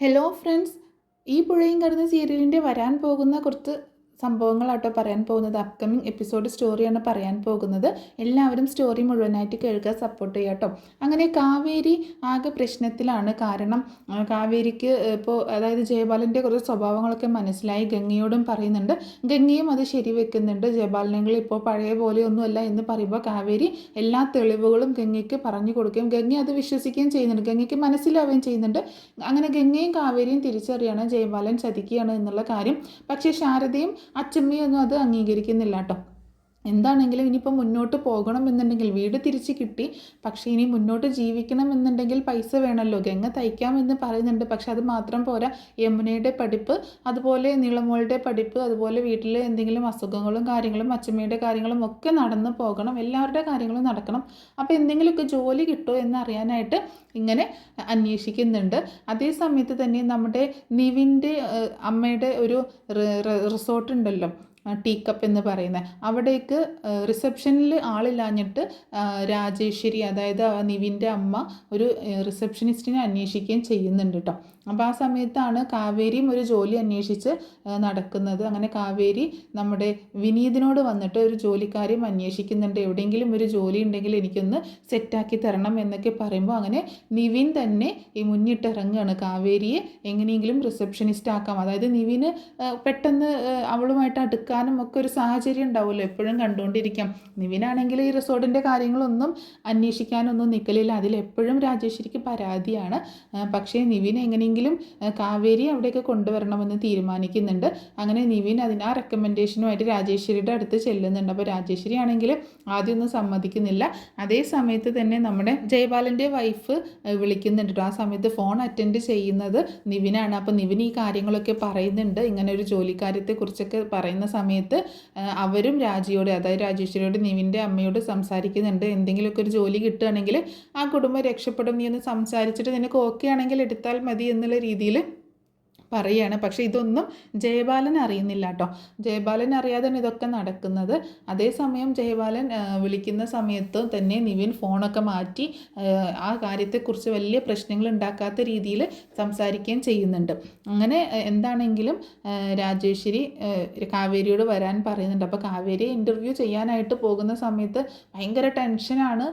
Hello friends, ഈ പുഴയും കടന്ന് സീരിയലിൻ്റെ വരാൻ പോകുന്ന കുറച്ച് സംഭവങ്ങളാട്ടോ പറയാൻ പോകുന്നത്. അപ്കമിങ് എപ്പിസോഡ് സ്റ്റോറിയാണ് പറയാൻ പോകുന്നത്. എല്ലാവരും സ്റ്റോറി മുഴുവനായിട്ട് കേൾക്കുക, സപ്പോർട്ട് ചെയ്യുക കേട്ടോ. അങ്ങനെ കാവേരി ആകെ പ്രശ്നത്തിലാണ്. കാരണം കാവേരിക്ക് ഇപ്പോൾ അതായത് ജയപാലൻ്റെ കുറച്ച് സ്വഭാവങ്ങളൊക്കെ മനസ്സിലായി. ഗംഗയോടും പറയുന്നുണ്ട്, ഗംഗയും അത് ശരിവെക്കുന്നുണ്ട്. ജയപാലനെങ്കിൽ ഇപ്പോൾ പഴയ പോലെയൊന്നുമല്ല എന്ന് പറയുമ്പോൾ കാവേരി എല്ലാ തെളിവുകളും ഗംഗയ്ക്ക് പറഞ്ഞു കൊടുക്കുകയും ഗംഗ അത് വിശ്വസിക്കുകയും ചെയ്യുന്നുണ്ട്. ഗംഗയ്ക്ക് മനസ്സിലാവുകയും ചെയ്യുന്നുണ്ട്. അങ്ങനെ ഗംഗയും കാവേരിയും തിരിച്ചറിയാണ് ജയപാലൻ ചതിക്കുകയാണ് എന്നുള്ള കാര്യം. പക്ഷേ ശാരദയും അച്ചമ്മയൊന്നും അത് അംഗീകരിക്കുന്നില്ല കേട്ടോ. എന്താണെങ്കിലും ഇനിയിപ്പോൾ മുന്നോട്ട് പോകണം എന്നുണ്ടെങ്കിൽ വീട് തിരിച്ച് കിട്ടി, പക്ഷേ ഇനി മുന്നോട്ട് ജീവിക്കണം എന്നുണ്ടെങ്കിൽ പൈസ വേണമല്ലോ. ഗംഗ തയ്ക്കാമെന്ന് പറയുന്നുണ്ട്, പക്ഷെ അത് മാത്രം പോരാ. യമുനയുടെ പഠിപ്പ്, അതുപോലെ നീളമോളുടെ പഠിപ്പ്, അതുപോലെ വീട്ടിൽ എന്തെങ്കിലും അസുഖങ്ങളും കാര്യങ്ങളും അച്ചമ്മയുടെ കാര്യങ്ങളും ഒക്കെ നടന്നു പോകണം. എല്ലാവരുടെ കാര്യങ്ങളും നടക്കണം. അപ്പോൾ എന്തെങ്കിലുമൊക്കെ ജോലി കിട്ടുമോ എന്നറിയാനായിട്ട് ഇങ്ങനെ അന്വേഷിക്കുന്നുണ്ട്. അതേ സമയത്ത് തന്നെ നമ്മുടെ നിവിൻ്റെ അമ്മയുടെ ഒരു റിസോർട്ട് ഉണ്ടല്ലോ, ടീ കപ്പ് എന്ന് പറയുന്നത്, അവിടേക്ക് റിസപ്ഷനിൽ ആളില്ലാഞ്ഞിട്ട് രാജേശ്വരി, അതായത് നിവിൻ്റെ അമ്മ, ഒരു റിസപ്ഷനിസ്റ്റിനെ അന്വേഷിക്കുകയും ചെയ്യുന്നുണ്ട് കേട്ടോ. അപ്പോൾ ആ സമയത്താണ് കാവേരിയും ഒരു ജോലി അന്വേഷിച്ച് നടക്കുന്നത്. അങ്ങനെ കാവേരി നമ്മുടെ വിനീതിനോട് വന്നിട്ട് ഒരു ജോലിക്കാര്യം അന്വേഷിക്കുന്നുണ്ട്. എവിടെയെങ്കിലും ഒരു ജോലി ഉണ്ടെങ്കിൽ എനിക്കൊന്ന് സെറ്റാക്കി തരണം എന്നൊക്കെ പറയുമ്പോൾ അങ്ങനെ നിവിൻ തന്നെ ഈ മുന്നിട്ടിറങ്ങുകയാണ്. കാവേരിയെ എങ്ങനെയെങ്കിലും റിസപ്ഷനിസ്റ്റ് ആക്കാം, അതായത് നിവിന് പെട്ടെന്ന് അവളുമായിട്ട് അടുക്കാനും ഒക്കെ ഒരു സാഹചര്യം ഉണ്ടാവുമല്ലോ, എപ്പോഴും കണ്ടുകൊണ്ടിരിക്കാം. നിവിനാണെങ്കിൽ ഈ റിസോർട്ടിൻ്റെ കാര്യങ്ങളൊന്നും അന്വേഷിക്കാനൊന്നും നിൽക്കലില്ല. അതിലെപ്പോഴും രാജേശ്വരിക്ക് പരാതിയാണ്. പക്ഷേ നിവിൻ എങ്ങനെയെങ്കിലും കാവേരി അവിടേക്ക് കൊണ്ടുവരണമെന്ന് തീരുമാനിക്കുന്നുണ്ട്. അങ്ങനെ നിവിൻ ആ റെക്കമെൻഡേഷനുമായിട്ട് രാജേശ്വരിയുടെ അടുത്ത് ചെല്ലുന്നുണ്ട്. അപ്പോൾ രാജേശ്വരി ആണെങ്കിൽ ആദ്യമൊന്നും സമ്മതിക്കുന്നില്ല. അതേ സമയത്ത് തന്നെ നമ്മുടെ ജയപാലൻ്റെ വൈഫ് വിളിക്കുന്നുണ്ട്. ആ സമയത്ത് ഫോൺ അറ്റൻഡ് ചെയ്യുന്നത് നിവിനാണ്. അപ്പോൾ നിവിൻ ഈ കാര്യങ്ങളൊക്കെ പറയുന്നുണ്ട്. ഇങ്ങനെ ഒരു ജോലിക്കാര്യത്തെക്കുറിച്ചൊക്കെ പറയുന്ന സമയത്ത് അവരും രാജിയോട്, അതായത് രാജേശ്വരിയോട്, നിവിൻ്റെ അമ്മയോട് സംസാരിക്കുന്നുണ്ട്. എന്തെങ്കിലുമൊക്കെ ഒരു ജോലി കിട്ടുകയാണെങ്കിൽ ആ കുടുംബം രക്ഷപ്പെടും, നീ ഒന്ന് സംസാരിച്ചിട്ട് നിനക്ക് ഓക്കെ ആണെങ്കിൽ എടുത്താൽ മതി എന്നുള്ള രീതിയിൽ പറയുകയാണ്. പക്ഷേ ഇതൊന്നും ജയപാലൻ അറിയുന്നില്ല കേട്ടോ. ജയപാലൻ അറിയാതെയാണ് ഇതൊക്കെ നടക്കുന്നത്. അതേസമയം ജയപാലൻ വിളിക്കുന്ന സമയത്ത് തന്നെ നിവിൻ ഫോണൊക്കെ മാറ്റി ആ കാര്യത്തെക്കുറിച്ച് വലിയ പ്രശ്നങ്ങൾ ഉണ്ടാക്കാത്ത രീതിയിൽ സംസാരിക്കുകയും ചെയ്യുന്നുണ്ട്. അങ്ങനെ എന്താണെങ്കിലും രാജേശ്വരി കാവേരിയോട് വരാൻ പറയുന്നുണ്ട്. അപ്പോൾ കാവേരിയെ ഇൻ്റർവ്യൂ ചെയ്യാനായിട്ട് പോകുന്ന സമയത്ത് ഭയങ്കര ടെൻഷനാണ്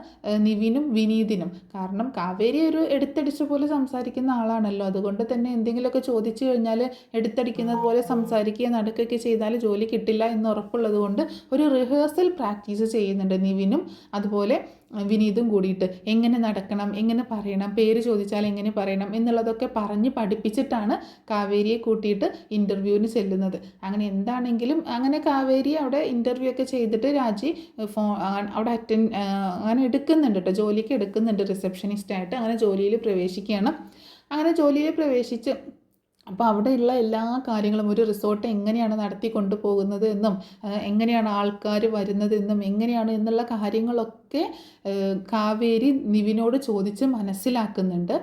നിവിനും വിനീതിനും. കാരണം കാവേരി ഒരു എടുത്തടിച്ച പോലെ സംസാരിക്കുന്ന ആളാണല്ലോ. അതുകൊണ്ട് തന്നെ എന്തെങ്കിലുമൊക്കെ ചോദിച്ചു കഴിഞ്ഞാൽ എടുത്തടിക്കുന്നത് പോലെ സംസാരിക്കുക നടക്കുകയൊക്കെ ചെയ്താൽ ജോലി കിട്ടില്ല എന്ന് ഉറപ്പുള്ളത് കൊണ്ട് ഒരു റിഹേഴ്സൽ പ്രാക്ടീസ് ചെയ്യുന്നുണ്ട് നിവിനും അതുപോലെ വിനീതും കൂടിയിട്ട്. എങ്ങനെ നടക്കണം, എങ്ങനെ പറയണം, പേര് ചോദിച്ചാൽ എങ്ങനെ പറയണം എന്നുള്ളതൊക്കെ പറഞ്ഞ് പഠിപ്പിച്ചിട്ടാണ് കാവേരിയെ കൂട്ടിയിട്ട് ഇൻ്റർവ്യൂവിന് ചെല്ലുന്നത്. അങ്ങനെ എന്താണെങ്കിലും അങ്ങനെ കാവേരി അവിടെ ഇൻ്റർവ്യൂ ഒക്കെ ചെയ്തിട്ട് രാജി അവിടെ അങ്ങനെ എടുക്കുന്നുണ്ട് കേട്ടോ, ജോലിക്ക് എടുക്കുന്നുണ്ട് റിസപ്ഷനിസ്റ്റായിട്ട്. അങ്ങനെ ജോലിയിൽ പ്രവേശിക്കുകയാണ്. അങ്ങനെ ജോലിയിൽ പ്രവേശിച്ച് അപ്പോൾ അവിടെയുള്ള എല്ലാ കാര്യങ്ങളും, ഒരു റിസോർട്ട് എങ്ങനെയാണ് നടത്തി കൊണ്ടുപോകുന്നത് എന്നും എങ്ങനെയാണ് ആൾക്കാർ വരുന്നത് എന്നും എങ്ങനെയാണ് എന്നുള്ള കാര്യങ്ങളൊക്കെ കാവേരി നിവിനോട് ചോദിച്ച് മനസ്സിലാക്കുന്നുണ്ട്.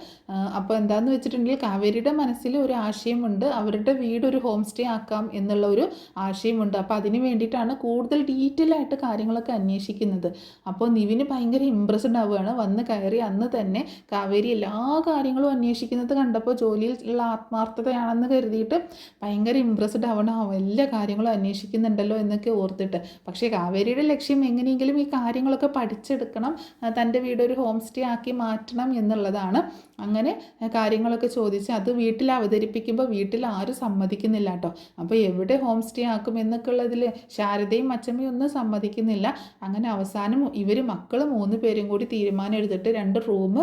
അപ്പോൾ എന്താണെന്ന് വെച്ചിട്ടുണ്ടെങ്കിൽ കാവേരിയുടെ മനസ്സിൽ ഒരു ആശയമുണ്ട്, അവരുടെ വീട് ഒരു ഹോം സ്റ്റേ ആക്കാം എന്നുള്ള ഒരു ആശയമുണ്ട്. അപ്പോൾ അതിന് വേണ്ടിയിട്ടാണ് കൂടുതൽ ഡീറ്റെയിൽ ആയിട്ട് കാര്യങ്ങളൊക്കെ അന്വേഷിക്കുന്നത്. അപ്പോൾ നിവിന് ഭയങ്കര ഇമ്പ്രസ്ഡ് ആവുകയാണ്. വന്ന് കയറി അന്ന് തന്നെ കാവേരി എല്ലാ കാര്യങ്ങളും അന്വേഷിക്കുന്നത് കണ്ടപ്പോൾ ജോലിയിൽ ഉള്ള ആത്മാർത്ഥതയാണെന്ന് കരുതിയിട്ട് ഭയങ്കര ഇമ്പ്രസ്ഡ് ആവണം, എല്ലാ കാര്യങ്ങളും അന്വേഷിക്കുന്നുണ്ടല്ലോ എന്നൊക്കെ ഓർത്തിട്ട്. പക്ഷേ കാവേരിയുടെ ലക്ഷ്യം എങ്ങനെയെങ്കിലും ഈ കാര്യങ്ങളൊക്കെ പഠിച്ചെടുക്കണം, തൻ്റെ വീട് ഒരു ഹോം സ്റ്റേ ആക്കി മാറ്റണം എന്നുള്ളതാണ്. അങ്ങനെ കാര്യങ്ങളൊക്കെ ചോദിച്ച് അത് വീട്ടിൽ അവതരിപ്പിക്കുമ്പോൾ വീട്ടിൽ ആരും സമ്മതിക്കുന്നില്ല കേട്ടോ. അപ്പോൾ എവിടെ ഹോം സ്റ്റേ ആക്കും എന്നൊക്കെ ഉള്ളതിൽ ശാരദയും അച്ചമ്മയും ഒന്നും സമ്മതിക്കുന്നില്ല. അങ്ങനെ അവസാനം ഇവർ മക്കൾ 3 പേരും കൂടി തീരുമാനം എടുത്തിട്ട് 2 റൂം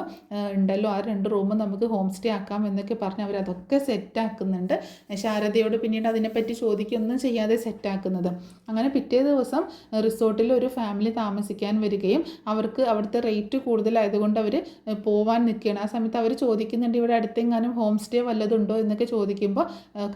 ഉണ്ടല്ലോ, ആ 2 റൂം നമുക്ക് ഹോം സ്റ്റേ ആക്കാം എന്നൊക്കെ പറഞ്ഞ് അവരതൊക്കെ സെറ്റാക്കുന്നുണ്ട്. ശാരദയോട് പിന്നീട് അതിനെപ്പറ്റി ചോദിക്കൊന്നും ചെയ്യാതെ സെറ്റാക്കുന്നത്. അങ്ങനെ പിറ്റേ ദിവസം റിസോർട്ടിൽ ഒരു ഫാമിലി താമസിക്കാൻ വരികയും അവർക്ക് അവിടുത്തെ റേറ്റ് കൂടുതലായതുകൊണ്ട് അവർ പോവാൻ നിൽക്കുകയാണ്. ആ സമയത്ത് അവർ ചോദിക്കുന്നുണ്ട്, ഇവിടെ അടുത്തെങ്ങാനും ഹോം സ്റ്റേ വല്ലതുണ്ടോ എന്നൊക്കെ ചോദിക്കുമ്പോൾ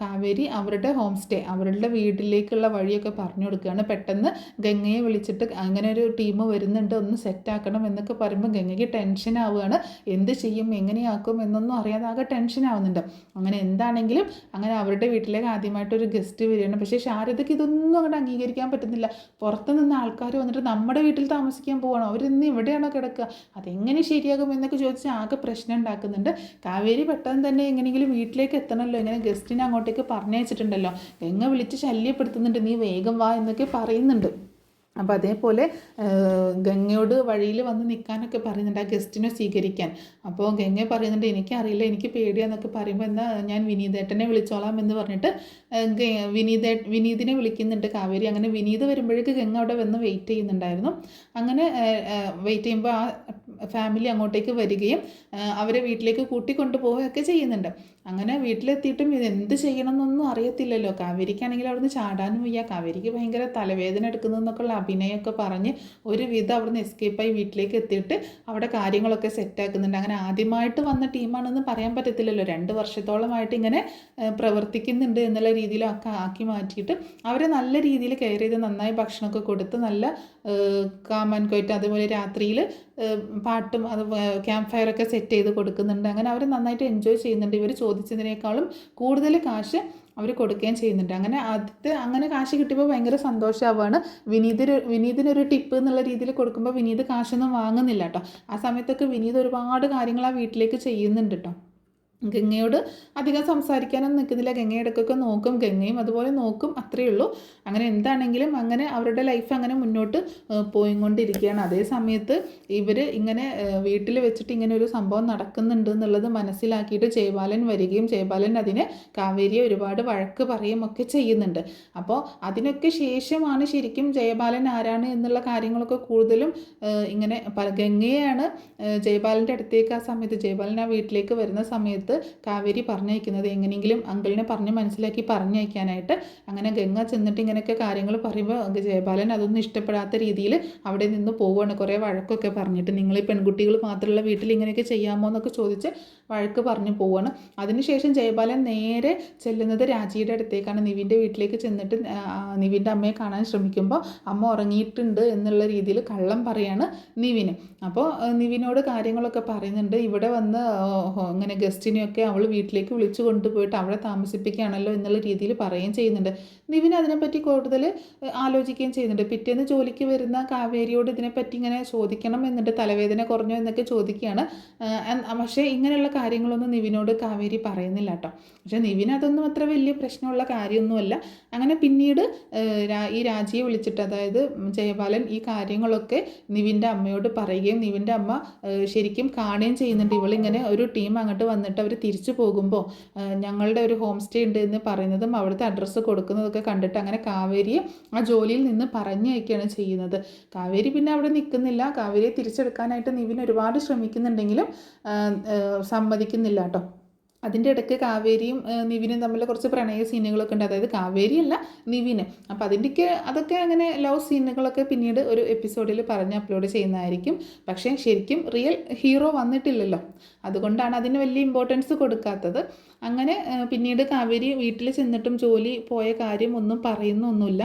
കാവേരി അവരുടെ ഹോം സ്റ്റേ, അവരുടെ വീട്ടിലേക്കുള്ള വഴിയൊക്കെ പറഞ്ഞു കൊടുക്കുകയാണ്. പെട്ടെന്ന് ഗംഗയെ വിളിച്ചിട്ട് അങ്ങനെ ഒരു ടീം വരുന്നുണ്ട്, ഒന്ന് സെറ്റാക്കണം എന്നൊക്കെ പറയുമ്പോൾ ഗംഗയ്ക്ക് ടെൻഷൻ ആവുകയാണ്. എന്ത് ചെയ്യും, എങ്ങനെയാക്കും എന്നൊന്നും അറിയാതെ ആകെ ടെൻഷൻ ആവുന്നുണ്ട്. അങ്ങനെ എന്താണ് എന്താണെങ്കിലും അങ്ങനെ അവരുടെ വീട്ടിലേക്ക് ആദ്യമായിട്ടൊരു ഗസ്റ്റ് വരികയാണ്. പക്ഷേ ശാരദയ്ക്ക് ഇതൊന്നും അങ്ങോട്ട് അംഗീകരിക്കാൻ പറ്റുന്നില്ല. പുറത്ത് നിന്ന് ആൾക്കാർ വന്നിട്ട് നമ്മുടെ വീട്ടിൽ താമസിക്കാൻ പോവാണോ, അവരിന്ന് ഇവിടെയാണോ കിടക്കുക, അതെങ്ങനെ ശരിയാകും എന്നൊക്കെ ചോദിച്ച് ആകെ പ്രശ്നം ഉണ്ടാക്കുന്നുണ്ട്. കാവേരി പെട്ടെന്ന് തന്നെ എങ്ങനെയെങ്കിലും വീട്ടിലേക്ക് എത്തണമല്ലോ, ഇങ്ങനെ ഗസ്റ്റിനെ അങ്ങോട്ടേക്ക് പറഞ്ഞയച്ചിട്ടുണ്ടല്ലോ, ഗംഗ വിളിച്ച് ശല്യപ്പെടുത്തുന്നുണ്ട്, നീ വേഗം വാ എന്നൊക്കെ പറയുന്നുണ്ട്. അപ്പോൾ അതേപോലെ ഗംഗയോട് വഴിയിൽ വന്ന് നിൽക്കാനൊക്കെ പറയുന്നുണ്ട്, ആ ഗസ്റ്റിനെ സ്വീകരിക്കാൻ. അപ്പോൾ ഗംഗ പറയുന്നുണ്ട് എനിക്കറിയില്ല, എനിക്ക് പേടിയാന്നൊക്കെ പറയുമ്പോൾ എന്നാൽ ഞാൻ വിനീതേട്ടനെ വിളിച്ചോളാം എന്ന് പറഞ്ഞിട്ട് വിനീതിനെ വിളിക്കുന്നുണ്ട് കാവേരി. അങ്ങനെ വിനീത് വരുമ്പോഴേക്ക് ഗംഗ അവിടെ വന്ന് വെയിറ്റ് ചെയ്യുന്നുണ്ടായിരുന്നു. അങ്ങനെ വെയിറ്റ് ചെയ്യുമ്പോൾ ആ ഫാമിലി അങ്ങോട്ടേക്ക് വരികയും അവരെ വീട്ടിലേക്ക് കൂട്ടിക്കൊണ്ടു പോവുകയൊക്കെ ചെയ്യുന്നുണ്ട്. അങ്ങനെ വീട്ടിലെത്തിയിട്ടും ഇത് എന്ത് ചെയ്യണം എന്നൊന്നും അറിയത്തില്ലല്ലോ. കാവേരിക്കാണെങ്കിൽ അവിടുന്ന് ചാടാനും വയ്യ, കാവേരിക്ക് ഭയങ്കര തലവേദന എടുക്കുന്നതെന്നൊക്കെയുള്ള അഭിനയമൊക്കെ പറഞ്ഞ് ഒരുവിധം അവിടുന്ന് എസ്കേപ്പായി വീട്ടിലേക്ക് എത്തിയിട്ട് അവിടെ കാര്യങ്ങളൊക്കെ സെറ്റാക്കുന്നുണ്ട്. അങ്ങനെ ആദ്യമായിട്ട് വന്ന ടീമാണെന്ന് പറയാൻ പറ്റത്തില്ലല്ലോ, 2 വർഷത്തോളമായിട്ട് ഇങ്ങനെ പ്രവർത്തിക്കുന്നുണ്ട് എന്നുള്ള രീതിയിലൊക്കെ ആക്കി മാറ്റിയിട്ട് അവരെ നല്ല രീതിയിൽ കെയർ ചെയ്ത് നന്നായി ഭക്ഷണമൊക്കെ കൊടുത്ത് നല്ല കാമൻ കൊയ്റ്റ്, അതുപോലെ രാത്രിയിൽ പാട്ടും അത് ക്യാമ്പ് ഫയറൊക്കെ സെറ്റ് ചെയ്ത് കൊടുക്കുന്നുണ്ട്. അങ്ങനെ അവർ നന്നായിട്ട് എൻജോയ് ചെയ്യുന്നുണ്ട്. ഇവർ ചോദിച്ചതിനേക്കാളും കൂടുതൽ കാശ് അവർ കൊടുക്കുകയും ചെയ്യുന്നുണ്ട്. അങ്ങനെ കാശ് കിട്ടിയപ്പോൾ ഭയങ്കര സന്തോഷമാവുകയാണ്. വിനീതിനൊരു ടിപ്പ് എന്നുള്ള രീതിയിൽ കൊടുക്കുമ്പോൾ വിനീത് കാശൊന്നും വാങ്ങുന്നില്ല കേട്ടോ. ആ സമയത്തൊക്കെ വിനീത് ഒരുപാട് കാര്യങ്ങൾ ആ വീട്ടിലേക്ക് ചെയ്യുന്നുണ്ട് കേട്ടോ. ഗംഗയോട് അധികം സംസാരിക്കാനൊന്നും നിൽക്കുന്നില്ല. ഗംഗ ഇടയ്ക്കൊക്കെ നോക്കും, ഗംഗയും അതുപോലെ നോക്കും, അത്രയേ ഉള്ളൂ. അങ്ങനെ എന്താണെങ്കിലും അങ്ങനെ അവരുടെ ലൈഫ് അങ്ങനെ മുന്നോട്ട് പോയിക്കൊണ്ടിരിക്കുകയാണ്. അതേ സമയത്ത് ഇവർ ഇങ്ങനെ വീട്ടിൽ വെച്ചിട്ട് ഇങ്ങനെ ഒരു സംഭവം നടക്കുന്നുണ്ട് എന്നുള്ളത് മനസ്സിലാക്കിയിട്ട് ജയബാലൻ വരികയും ജയബാലൻ അതിനെ കാവേരിയെ ഒരുപാട് വഴക്ക് പറയുകയും ഒക്കെ ചെയ്യുന്നുണ്ട്. അപ്പോൾ അതിനൊക്കെ ശേഷമാണ് ശരിക്കും ജയബാലൻ ആരാണ് എന്നുള്ള കാര്യങ്ങളൊക്കെ കൂടുതലും ഇങ്ങനെ ഗംഗയെയാണ് ജയബാലൻ്റെ അടുത്തേക്ക് ആ സമയത്ത് ജയബാലൻ ആ വീട്ടിലേക്ക് വരുന്ന സമയത്ത് കാവേരി പറഞ്ഞയക്കുന്നത്, എങ്ങനെയെങ്കിലും അങ്കിളിനെ പറഞ്ഞ് മനസ്സിലാക്കി പറഞ്ഞയക്കാനായിട്ട്. അങ്ങനെ ഗംഗ ചെന്നിട്ട് ഇങ്ങനെയൊക്കെ കാര്യങ്ങൾ പറയുമ്പോൾ ജയബാലൻ അതൊന്നും ഇഷ്ടപ്പെടാത്ത രീതിയിൽ അവിടെ നിന്ന് പോവുകയാണ്. കുറേ വഴക്കൊക്കെ പറഞ്ഞിട്ട്, നിങ്ങൾ ഈ പെൺകുട്ടികൾ മാത്രമുള്ള വീട്ടിൽ ഇങ്ങനെയൊക്കെ ചെയ്യാമോ എന്നൊക്കെ ചോദിച്ച് വഴക്ക് പറഞ്ഞു പോവുകയാണ്. അതിനുശേഷം ജയബാലൻ നേരെ ചെല്ലുന്നത് രാജിയുടെ അടുത്തേക്കാണ്. നിവിൻ്റെ വീട്ടിലേക്ക് ചെന്നിട്ട് നിവിൻ്റെ അമ്മയെ കാണാൻ ശ്രമിക്കുമ്പോൾ അമ്മ ഉറങ്ങിയിട്ടുണ്ട് എന്നുള്ള രീതിയിൽ കള്ളം പറയാണ് നിവിന്. അപ്പോൾ നിവിനോട് കാര്യങ്ങളൊക്കെ പറയുന്നുണ്ട്. ഇവിടെ വന്ന് ഇങ്ങനെ ഗസ്റ്റിനെയൊക്കെ അവൾ വീട്ടിലേക്ക് വിളിച്ചു കൊണ്ടുപോയിട്ട് അവിടെ താമസിപ്പിക്കുകയാണല്ലോ എന്നുള്ള രീതിയിൽ പറയുകയും ചെയ്യുന്നുണ്ട്. നിവിൻ അതിനെപ്പറ്റി കൂടുതൽ ആലോചിക്കുകയും ചെയ്യുന്നുണ്ട്. പിറ്റേന്ന് ജോലിക്ക് വരുന്ന കാവേരിയോട് ഇതിനെപ്പറ്റി ഇങ്ങനെ ചോദിക്കണം എന്നിട്ട് തലവേദന കുറഞ്ഞോ എന്നൊക്കെ ചോദിക്കുകയാണ്. പക്ഷേ ഇങ്ങനെയുള്ള കാര്യങ്ങളൊന്നും നിവിനോട് കാവേരി പറയുന്നില്ല കേട്ടോ. പക്ഷേ നിവിൻ അതൊന്നും അത്ര വലിയ പ്രശ്നമുള്ള കാര്യമൊന്നുമല്ല. അങ്ങനെ പിന്നീട് ഈ രാജിയെ വിളിച്ചിട്ട്, അതായത് ജയബാലൻ ഈ കാര്യങ്ങളൊക്കെ നിവിൻ്റെ അമ്മയോട് പറയുകയും നിവിൻ്റെ അമ്മ ശരിക്കും കാണുകയും ചെയ്യുന്നുണ്ട്. ഇവളിങ്ങനെ ഒരു ടീം അങ്ങോട്ട് വന്നിട്ട് അവർ തിരിച്ചു പോകുമ്പോൾ ഞങ്ങളുടെ ഒരു ഹോം സ്റ്റേ ഉണ്ട് എന്ന് പറയുന്നതും അവിടുത്തെ അഡ്രസ്സ് കൊടുക്കുന്നതൊക്കെ കണ്ടിട്ട് അങ്ങനെ കാവേരിയെ ആ ജോലിയിൽ നിന്ന് പറഞ്ഞയക്കുകയാണ് ചെയ്യുന്നത്. കാവേരി പിന്നെ അവിടെ നിൽക്കുന്നില്ല. കാവേരിയെ തിരിച്ചെടുക്കാനായിട്ട് നിവിൻ ഒരുപാട് ശ്രമിക്കുന്നുണ്ടെങ്കിലും സമ്മതിക്കുന്നില്ല കേട്ടോ. അതിൻ്റെ ഇടയ്ക്ക് കാവേരിയും നിവിനും തമ്മിൽ കുറച്ച് പ്രണയ സീനുകളൊക്കെ ഉണ്ട്. അതായത് കാവേരിയല്ല, നിവിന്. അപ്പോൾ അതൊക്കെ അങ്ങനെ ലവ് സീനുകളൊക്കെ പിന്നീട് ഒരു എപ്പിസോഡിൽ പറഞ്ഞ് അപ്ലോഡ് ചെയ്യുന്നതായിരിക്കും. പക്ഷേ ശരിക്കും റിയൽ ഹീറോ വന്നിട്ടില്ലല്ലോ, അതുകൊണ്ടാണ് അതിന് വലിയ ഇമ്പോർട്ടൻസ് കൊടുക്കാത്തത്. അങ്ങനെ പിന്നീട് കാവേരി വീട്ടിൽ ചെന്നിട്ടും ജോലി പോയ കാര്യം ഒന്നും പറയുന്നൊന്നുമില്ല.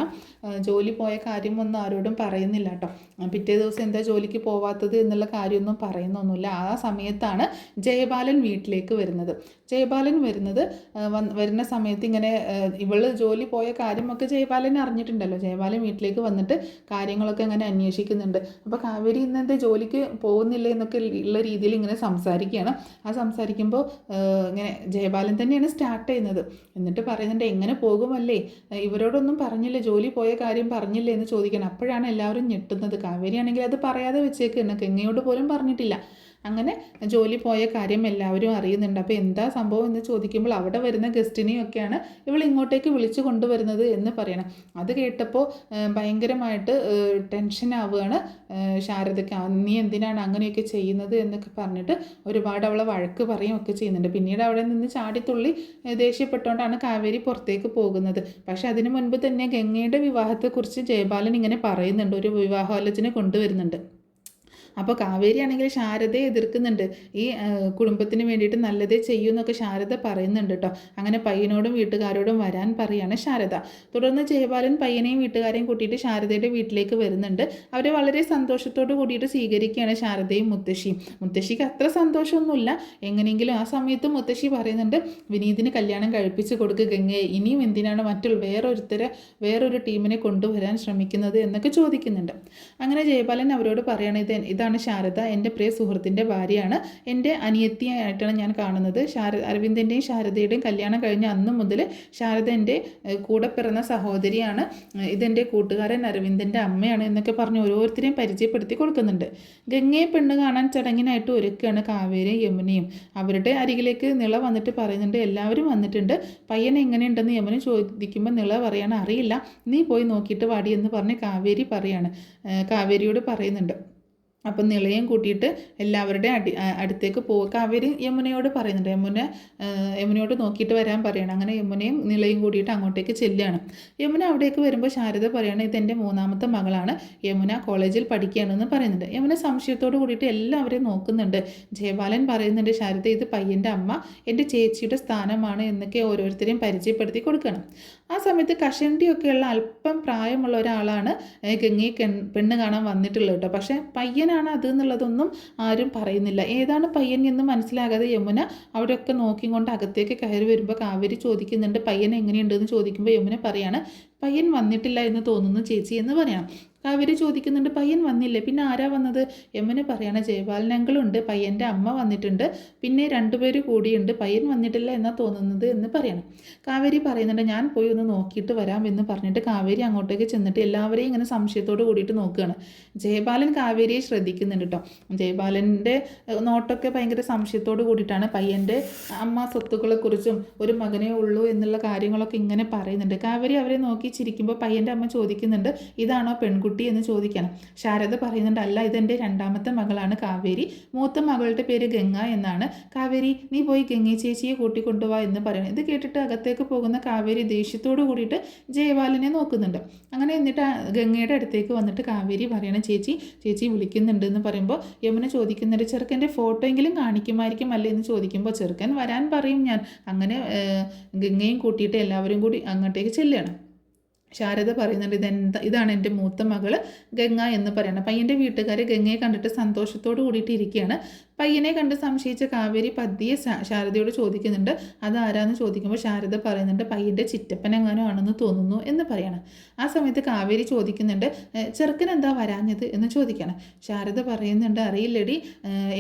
ജോലി പോയ കാര്യമൊന്നും ആരോടും പറയുന്നില്ല കേട്ടോ. പിറ്റേ ദിവസം എന്താ ജോലിക്ക് പോവാത്തത് എന്നുള്ള കാര്യമൊന്നും പറയുന്നൊന്നുമില്ല. ആ സമയത്താണ് ജയബാലൻ വീട്ടിലേക്ക് വരുന്നത്. ജയബാലൻ വരുന്ന സമയത്ത് ഇങ്ങനെ ഇവള് ജോലി പോയ കാര്യമൊക്കെ ജയബാലൻ അറിഞ്ഞിട്ടുണ്ടല്ലോ. ജയബാലൻ വീട്ടിലേക്ക് വന്നിട്ട് കാര്യങ്ങളൊക്കെ അങ്ങനെ അന്വേഷിക്കുന്നുണ്ട്. അപ്പോൾ കാവേരി ഇന്നെന്താ ജോലിക്ക് പോകുന്നില്ല എന്നൊക്കെ ഉള്ള രീതിയിൽ ഇങ്ങനെ സംസാരിക്കുകയാണ്. ആ സംസാരിക്കുമ്പോൾ ഇങ്ങനെ ജയബാലൻ തന്നെയാണ് സ്റ്റാർട്ട് ചെയ്യുന്നത്. എന്നിട്ട് പറയുന്നുണ്ട്, എങ്ങനെ പോകുമല്ലേ, ഇവരോടൊന്നും പറഞ്ഞില്ലേ, ജോലി പോയ കാര്യം പറഞ്ഞില്ലേ എന്ന് ചോദിക്കണം. അപ്പോഴാണ് എല്ലാവരും ഞെട്ടുന്നത്. കാവേരിയാണെങ്കിൽ അത് പറയാതെ വെച്ചേക്ക്, ഗംഗയോട് പോലും പറഞ്ഞിട്ടില്ല. അങ്ങനെ ജോലി പോയ കാര്യം എല്ലാവരും അറിയുന്നുണ്ട്. അപ്പോൾ എന്താ സംഭവം എന്ന് ചോദിക്കുമ്പോൾ അവിടെ വരുന്ന ഗസ്റ്റിനെയൊക്കെയാണ് ഇവൾ ഇങ്ങോട്ടേക്ക് വിളിച്ചു കൊണ്ടുവരുന്നത് എന്ന് പറയണം. അത് കേട്ടപ്പോൾ ഭയങ്കരമായിട്ട് ടെൻഷനാവുകയാണ് ശാരദയ്ക്ക്. നീ എന്തിനാണ് അങ്ങനെയൊക്കെ ചെയ്യുന്നത് എന്നൊക്കെ പറഞ്ഞിട്ട് ഒരുപാട് അവളെ വഴക്ക് പറയും ഒക്കെ ചെയ്യുന്നുണ്ട്. പിന്നീട് അവിടെ നിന്ന് ചാടിത്തുള്ളി ദേഷ്യപ്പെട്ടുകൊണ്ടാണ് കാവേരി പുറത്തേക്ക് പോകുന്നത്. പക്ഷെ അതിനു മുൻപ് തന്നെ ഗംഗയുടെ വിവാഹത്തെക്കുറിച്ച് ജയബാലൻ ഇങ്ങനെ പറയുന്നുണ്ട്, ഒരു വിവാഹാലോചന കൊണ്ടുവരുന്നുണ്ട്. അപ്പോൾ കാവേരി ആണെങ്കിൽ ശാരദയെ എതിർക്കുന്നുണ്ട്. ഈ കുടുംബത്തിന് വേണ്ടിയിട്ട് നല്ലതേ ചെയ്യൂ എന്നൊക്കെ ശാരദ പറയുന്നുണ്ട് കേട്ടോ. അങ്ങനെ പയ്യനോടും വീട്ടുകാരോടും വരാൻ പറയാണ് ശാരദ. തുടർന്ന് ജയപാലൻ പയ്യനെയും വീട്ടുകാരെയും കൂട്ടിയിട്ട് ശാരദയുടെ വീട്ടിലേക്ക് വരുന്നുണ്ട്. അവരെ വളരെ സന്തോഷത്തോട് കൂടിയിട്ട് സ്വീകരിക്കുകയാണ് ശാരദയും മുത്തശ്ശിയും. മുത്തശ്ശിക്ക് അത്ര സന്തോഷമൊന്നുമില്ല. എങ്ങനെയെങ്കിലും ആ സമയത്ത് മുത്തശ്ശി പറയുന്നുണ്ട്, വിനീതിന് കല്യാണം കഴിപ്പിച്ച് കൊടുക്കുക ഗംഗയെ, ഇനിയും എന്തിനാണ് വേറൊരു ടീമിനെ കൊണ്ടുവരാൻ ശ്രമിക്കുന്നത് എന്നൊക്കെ ചോദിക്കുന്നുണ്ട്. അങ്ങനെ ജയപാലൻ അവരോട് പറയണത്, ഇതാണ് ശാരദ, എൻ്റെ പ്രിയ സുഹൃത്തിൻ്റെ ഭാര്യയാണ്. എൻ്റെ അനിയത്തിയായിട്ടാണ് ഞാൻ കാണുന്നത്. അരവിന്ദൻ്റെയും ശാരദയുടെയും കല്യാണം കഴിഞ്ഞ അന്ന് മുതൽ ശാരദ എൻ്റെ കൂടെ പിറന്ന സഹോദരിയാണ്. ഇതെൻ്റെ കൂട്ടുകാരൻ അരവിന്ദൻ്റെ അമ്മയാണ് എന്നൊക്കെ പറഞ്ഞ് ഓരോരുത്തരെയും പരിചയപ്പെടുത്തി കൊടുക്കുന്നുണ്ട്. ഗംഗയെ പെണ്ണ് കാണാൻ ചടങ്ങിനായിട്ട് ഒരുക്കുകയാണ് കാവേരിയും യമുനയും. അവരുടെ അരികിലേക്ക് നിള വന്നിട്ട് പറയുന്നുണ്ട്, എല്ലാവരും വന്നിട്ടുണ്ട്, പയ്യൻ എങ്ങനെയുണ്ടെന്ന് യമുന ചോദിക്കുമ്പോൾ നിള പറയാണ്, അറിയില്ല, നീ പോയി നോക്കിയിട്ട് വാടി എന്ന് പറഞ്ഞ് കാവേരിയോട് പറയുന്നുണ്ട്. അപ്പം നിളയും കൂട്ടിയിട്ട് എല്ലാവരുടെ അടുത്തേക്ക് പോകുക. കാവേരി യമുനയോട് പറയുന്നുണ്ട്, യമുനയോട് നോക്കിയിട്ട് വരാൻ പറയണം. അങ്ങനെ യമുനയും നിളയും കൂടിയിട്ട് അങ്ങോട്ടേക്ക് ചെല്ലുകയാണ്. യമുന അവിടേക്ക് വരുമ്പോൾ ശാരദ പറയണം, ഇതെൻ്റെ മൂന്നാമത്തെ മകളാണ്, യമുന കോളേജിൽ പഠിക്കുകയാണെന്ന് പറയുന്നുണ്ട്. യമുന സംശയത്തോട് കൂടിയിട്ട് എല്ലാവരെയും നോക്കുന്നുണ്ട്. ജയപാലൻ പറയുന്നുണ്ട്, ശാരദ ഇത് പയ്യൻ്റെ അമ്മ, എൻ്റെ ചേച്ചിയുടെ സ്ഥാനമാണ് എന്നൊക്കെ ഓരോരുത്തരെയും പരിചയപ്പെടുത്തി കൊടുക്കണം. ആ സമയത്ത് കഷണ്ടിയൊക്കെയുള്ള അല്പം പ്രായമുള്ള ഒരാളാണ് ഗംഗയെ പെണ്ണ് കാണാൻ വന്നിട്ടുള്ളത് കേട്ടോ. പക്ഷേ പയ്യനാണ് അത് എന്നുള്ളതൊന്നും ആരും പറയുന്നില്ല. ഏതാണ് പയ്യൻ എന്ന് മനസ്സിലാകാതെ യമുന അവിടെയൊക്കെ നോക്കിക്കൊണ്ട് അകത്തേക്ക് കയറി വരുമ്പോൾ കാവേരി ചോദിക്കുന്നുണ്ട്, പയ്യൻ എങ്ങനെയുണ്ടെന്ന് ചോദിക്കുമ്പോൾ യമുന പറയാണ്, പയ്യൻ വന്നിട്ടില്ല എന്ന് തോന്നുന്നു ചേച്ചി എന്ന് പറയണം. കാവേരി ചോദിക്കുന്നുണ്ട്, പയ്യൻ വന്നില്ലേ, പിന്നെ ആരാ വന്നത്? യമുന പറയാണ്, ജയപാലൻ അങ്കിളുണ്ട്, പയ്യൻ്റെ അമ്മ വന്നിട്ടുണ്ട്, പിന്നെ 2 പേര് കൂടിയുണ്ട്, പയ്യൻ വന്നിട്ടില്ല എന്നാ തോന്നുന്നത് എന്ന് പറയണം. കാവേരി പറയുന്നുണ്ട്, ഞാൻ പോയി ഒന്ന് നോക്കിയിട്ട് വരാം എന്ന് പറഞ്ഞിട്ട് കാവേരി അങ്ങോട്ടേക്ക് ചെന്നിട്ട് എല്ലാവരെയും ഇങ്ങനെ സംശയത്തോട് കൂടിയിട്ട് നോക്കുകയാണ്. ജയപാലൻ കാവേരിയെ ശ്രദ്ധിക്കുന്നുണ്ട് കേട്ടോ. ജയപാലൻ്റെ നോട്ടൊക്കെ ഭയങ്കര സംശയത്തോട് കൂടിയിട്ടാണ്. പയ്യൻ്റെ അമ്മ സ്വത്തുക്കളെക്കുറിച്ചും ഒരു മകനേ ഉള്ളൂ എന്നുള്ള കാര്യങ്ങളൊക്കെ ഇങ്ങനെ പറയുന്നുണ്ട്. കാവേരി അവരെ നോക്കി ചിരിക്കുമ്പോൾ പയ്യൻ്റെ അമ്മ ചോദിക്കുന്നുണ്ട്, ഇതാണോ പെൺകുട്ടി എന്ന് ചോദിക്കണം. ശാരദ പറയുന്നുണ്ട്, അല്ല, ഇതെൻ്റെ 2ാമത്തെ മകളാണ് കാവേരി, മൂത്ത മകളുടെ പേര് ഗംഗ എന്നാണ്. കാവേരി, നീ പോയി ഗംഗ ചേച്ചിയെ കൂട്ടിക്കൊണ്ടുപോവാ എന്ന് പറയണം. ഇത് കേട്ടിട്ട് അകത്തേക്ക് പോകുന്ന കാവേരി ദേഷ്യത്തോട് കൂടിയിട്ട് ജയപാലനെ നോക്കുന്നുണ്ട്. അങ്ങനെ എന്നിട്ട് ഗംഗയുടെ അടുത്തേക്ക് വന്നിട്ട് കാവേരി പറയണം, ചേച്ചി വിളിക്കുന്നുണ്ട് എന്ന് പറയുമ്പോൾ യമുന ചോദിക്കുന്നുണ്ട്, ചെറുക്കൻ്റെ ഫോട്ടോ എങ്കിലും കാണിക്കുമായിരിക്കും അല്ലേ എന്ന് ചോദിക്കുമ്പോൾ ചെറുക്കൻ വരാൻ പറയും ഞാൻ. അങ്ങനെ ഗംഗയും കൂട്ടിയിട്ട് എല്ലാവരും കൂടി അങ്ങോട്ടേക്ക് ചെല്ലുകയാണ്. ശാരദ പറയുന്നുണ്ട്, ഇതാണ് എൻ്റെ മൂത്ത മകൾ ഗംഗ എന്ന് പറയണം. പയ്യൻ്റെ വീട്ടുകാർ ഗംഗയെ കണ്ടിട്ട് സന്തോഷത്തോട് കൂടിയിട്ട് ഇരിക്കുകയാണ്. പയ്യനെ കണ്ട് സംശയിച്ച കാവേരി പതിയെ ശാരദയോട് ചോദിക്കുന്നുണ്ട്, അതാരാന്ന് ചോദിക്കുമ്പോൾ ശാരദ പറയുന്നുണ്ട്, പയ്യൻ്റെ ചിറ്റപ്പനെങ്ങാനോ ആണെന്ന് തോന്നുന്നു എന്ന് പറയണം. ആ സമയത്ത് കാവേരി ചോദിക്കുന്നുണ്ട്, ചെറുക്കൻ എന്താ വരാഞ്ഞത് എന്ന് ചോദിക്കണം. ശാരദ പറയുന്നുണ്ട്, അറിയില്ലടി,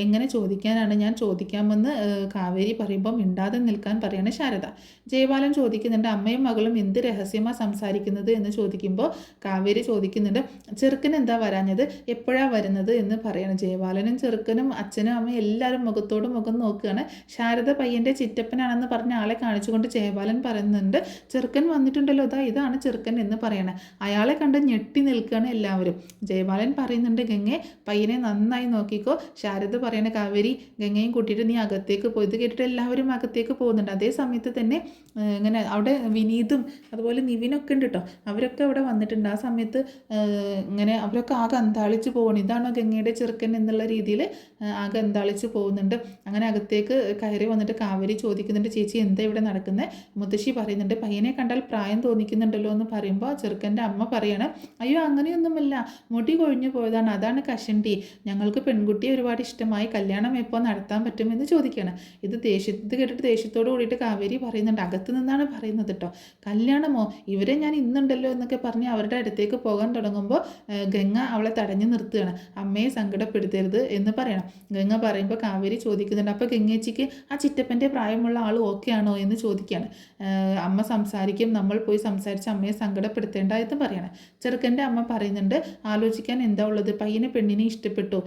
എങ്ങനെ ചോദിക്കാനാണ്, ഞാൻ ചോദിക്കാമെന്ന് കാവേരി പറയുമ്പോൾ മിണ്ടാതെ നിൽക്കാൻ പറയാണ് ശാരദ. ജയപാലൻ ചോദിക്കുന്നുണ്ട്, അമ്മയും മകളും എന്ത് രഹസ്യമാണ് സംസാരിക്കുന്നത് എന്ന് ചോദിക്കുമ്പോൾ കാവേരി ചോദിക്കുന്നുണ്ട്, ചെറുക്കൻ എന്താ വരാഞ്ഞത്, എപ്പോഴാണ് വരുന്നത് എന്ന് പറയണം. ജയപാലനും ചെറുക്കനും അച്ഛനും അമ്മയും എല്ലാവരും മുഖത്തോട് മുഖം നോക്കുകയാണ്. ശാരദ പയ്യൻ്റെ ചിറ്റപ്പനാണെന്ന് പറഞ്ഞ ആളെ കാണിച്ചുകൊണ്ട് ജയപാലൻ പറയുന്നുണ്ട്, ചെറുക്കൻ വന്നിട്ടുണ്ടല്ലോ, ഇതാണ് ചെറുക്കൻ എന്ന് പറയണം. അയാളെ കണ്ട് ഞെട്ടി നിൽക്കുകയാണ് എല്ലാവരും. ജയപാലൻ പറയുന്നുണ്ട്, ഗംഗെ പയ്യനെ നന്നായി നോക്കിക്കോ. ശാരദ പറയണ, കാവേരി ഗംഗയും കൂട്ടിയിട്ട് നീ അകത്തേക്ക് പോയി. ഇത് കേട്ടിട്ട് എല്ലാവരും അകത്തേക്ക് പോകുന്നുണ്ട്. അതേ സമയത്ത് തന്നെ ഇങ്ങനെ അവിടെ വിനീതും അതുപോലെ നിവിനൊക്കെ ഉണ്ട് കേട്ടോ. അവരൊക്കെ അവിടെ വന്നിട്ടുണ്ട്. ആ സമയത്ത് ഇങ്ങനെ അവരൊക്കെ ആകെ അന്താളിച്ച് പോകണം, ഇതാണോ ഗംഗയുടെ ചെറുക്കൻ എന്നുള്ള രീതിയിൽ ആകെ അന്താളിച്ച് പോകുന്നുണ്ട്. അങ്ങനെ അകത്തേക്ക് കയറി വന്നിട്ട് കാവേരി ചോദിക്കുന്നുണ്ട്, ചേച്ചി എന്താ ഇവിടെ നടക്കുന്നത്? മുത്തശ്ശി പറയുന്നുണ്ട്, പയ്യനെ കണ്ടാൽ പ്രായം തോന്നിക്കുന്നുണ്ടല്ലോ എന്ന് പറയുമ്പോൾ ചെറുക്കൻ്റെ അമ്മ പറയാണ്, അയ്യോ അങ്ങനെയൊന്നുമില്ല, മുടി കൊഴിഞ്ഞു പോയതാണ്, അതാണ് കഷണ്ടി, ഞങ്ങൾക്ക് പെൺകുട്ടിയെ ഒരുപാട് ഇഷ്ടമായി, കല്യാണം എപ്പോൾ നടത്താൻ പറ്റുമെന്ന് ചോദിക്കുകയാണ്. ഇത് കേട്ടിട്ട് ദേഷ്യത്തോട് കൂടിയിട്ട് കാവേരി പറയുന്നുണ്ട്, അകത്ത് നിന്നാണ് പറയുന്നത് കേട്ടോ, കല്യാണമോ, ഇവരെ ഞാൻ ഇന്നുണ്ടല്ലോ എന്നൊക്കെ പറഞ്ഞ് അവരുടെ അടുത്തേക്ക് പോകാൻ തുടങ്ങുമ്പോൾ ഗംഗ അവളെ തടഞ്ഞു നിർത്തുകയാണ്. അമ്മയെ സങ്കടപ്പെടുത്തരുത് എന്ന് പറയണം. ഗംഗ പറയുമ്പോൾ കാവേരി ചോദിക്കുന്നുണ്ട്, അപ്പോൾ ഗംഗേച്ചിക്ക് ആ ചിറ്റപ്പൻ്റെ പ്രായമുള്ള ആൾ ഓക്കെ ആണോ എന്ന് ചോദിക്കുകയാണ്. അമ്മ സംസാരിക്കും, നമ്മൾ പോയി സംസാരിച്ച് അമ്മയെ സങ്കടപ്പെടുത്തേണ്ട എന്ന് പറയണം. ചെറുക്കൻ്റെ അമ്മ പറയുന്നുണ്ട്, ആലോചിക്കാൻ എന്താ ഉള്ളത്, പയ്യനെ പെണ്ണിനെ ഇഷ്ടപ്പെട്ടു.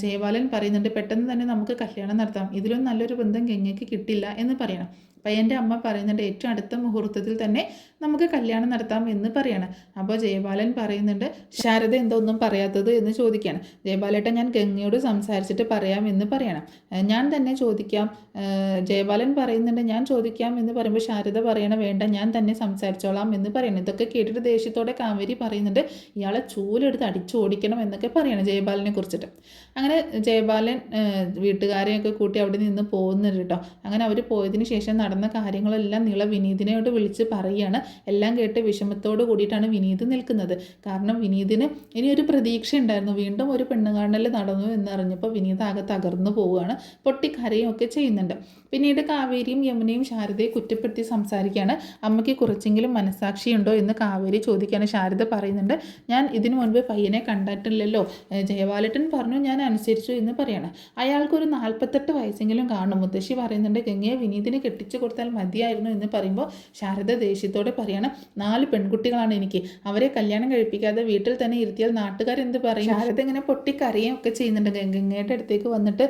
ജയപാലൻ പറയുന്നുണ്ട്, പെട്ടെന്ന് തന്നെ നമുക്ക് കല്യാണം നടത്താം, ഇതിലും നല്ലൊരു ബന്ധം ഗംഗയ്ക്ക് കിട്ടില്ല എന്ന് പറയണം. പയ്യൻ്റെ അമ്മ പറയുന്നുണ്ട് ഏറ്റവും അടുത്ത മുഹൂർത്തത്തിൽ തന്നെ നമുക്ക് കല്യാണം നടത്താം എന്ന് പറയാണ്. അപ്പോൾ ജയബാലൻ പറയുന്നുണ്ട് ശാരദ എന്താ ഒന്നും പറയാത്തത് എന്ന് ചോദിക്കുകയാണ്. ജയബാലേട്ടൻ ഞാൻ ഗംഗയോട് സംസാരിച്ചിട്ട് പറയാം എന്ന് പറയണം. ഞാൻ തന്നെ ചോദിക്കാം. ജയബാലൻ പറയുന്നുണ്ട് ഞാൻ ചോദിക്കാം എന്ന് പറയുമ്പോൾ ശാരദ പറയണം വേണ്ട ഞാൻ തന്നെ സംസാരിച്ചോളാം എന്ന് പറയണം. ഇതൊക്കെ കേട്ടിട്ട് ദേഷ്യത്തോടെ കാവേരി പറയുന്നുണ്ട് ഇയാളെ ചൂലെടുത്ത് അടിച്ചു ഓടിക്കണം എന്നൊക്കെ പറയണം ജയബാലനെ കുറിച്ചിട്ട്. അങ്ങനെ ജയബാലൻ വീട്ടുകാരെയൊക്കെ കൂട്ടി അവിടെ നിന്ന് പോകുന്നുണ്ട് കേട്ടോ. അങ്ങനെ അവർ പോയതിന് ശേഷം നടന്ന കാര്യങ്ങളെല്ലാം വിനീതിനോട് വിളിച്ച് പറയുകയാണ്. എല്ലാം കേട്ട് വിഷമത്തോട് കൂടിയിട്ടാണ് വിനീത് നിൽക്കുന്നത്. കാരണം വിനീതിന് ഇനി ഒരു പ്രതീക്ഷ ഉണ്ടായിരുന്നു. വീണ്ടും ഒരു പെണ്ണുകാണൽ നടന്നു എന്നറിഞ്ഞപ്പോൾ വിനീത് ആകെ തകർന്നു പോവുകയാണ്, പൊട്ടിക്കരയും ഒക്കെ ചെയ്യുന്നുണ്ട്. പിന്നീട് കാവേരിയും യമുനയും ശാരദയെ കുറ്റപ്പെടുത്തി സംസാരിക്കുകയാണ്. അമ്മയ്ക്ക് കുറച്ചെങ്കിലും മനസ്സാക്ഷിയുണ്ടോ എന്ന് കാവേരി ചോദിക്കുകയാണ്. ശാരദ പറയുന്നുണ്ട് ഞാൻ ഇതിനു മുൻപ് പയ്യനെ കണ്ടിട്ടില്ലല്ലോ, ജയബാലേട്ടൻ പറഞ്ഞു ഞാൻ അനുസരിച്ചു എന്ന് പറയാണ്. അയാൾക്കൊരു 48 വയസ്സെങ്കിലും കാണും. മുത്തശ്ശി പറയുന്നുണ്ട് ഗംഗയെ വിനീതിന് കെട്ടിച്ചു കൊടുത്താൽ മതിയായിരുന്നു എന്ന് പറയുമ്പോൾ ശാരദ ദേഷ്യത്തോടെ പറയാണ് 4 പെൺകുട്ടികളാണ് എനിക്ക്, അവരെ കല്യാണം കഴിപ്പിക്കാതെ വീട്ടിൽ തന്നെ ഇരുത്തിയാൽ നാട്ടുകാരെന്ത് പറയും. ശാരദ ഇങ്ങനെ പൊട്ടിക്കരയും ഒക്കെ ചെയ്യുന്നുണ്ട്. ഗംഗയുടെ അടുത്തേക്ക് വന്നിട്ട്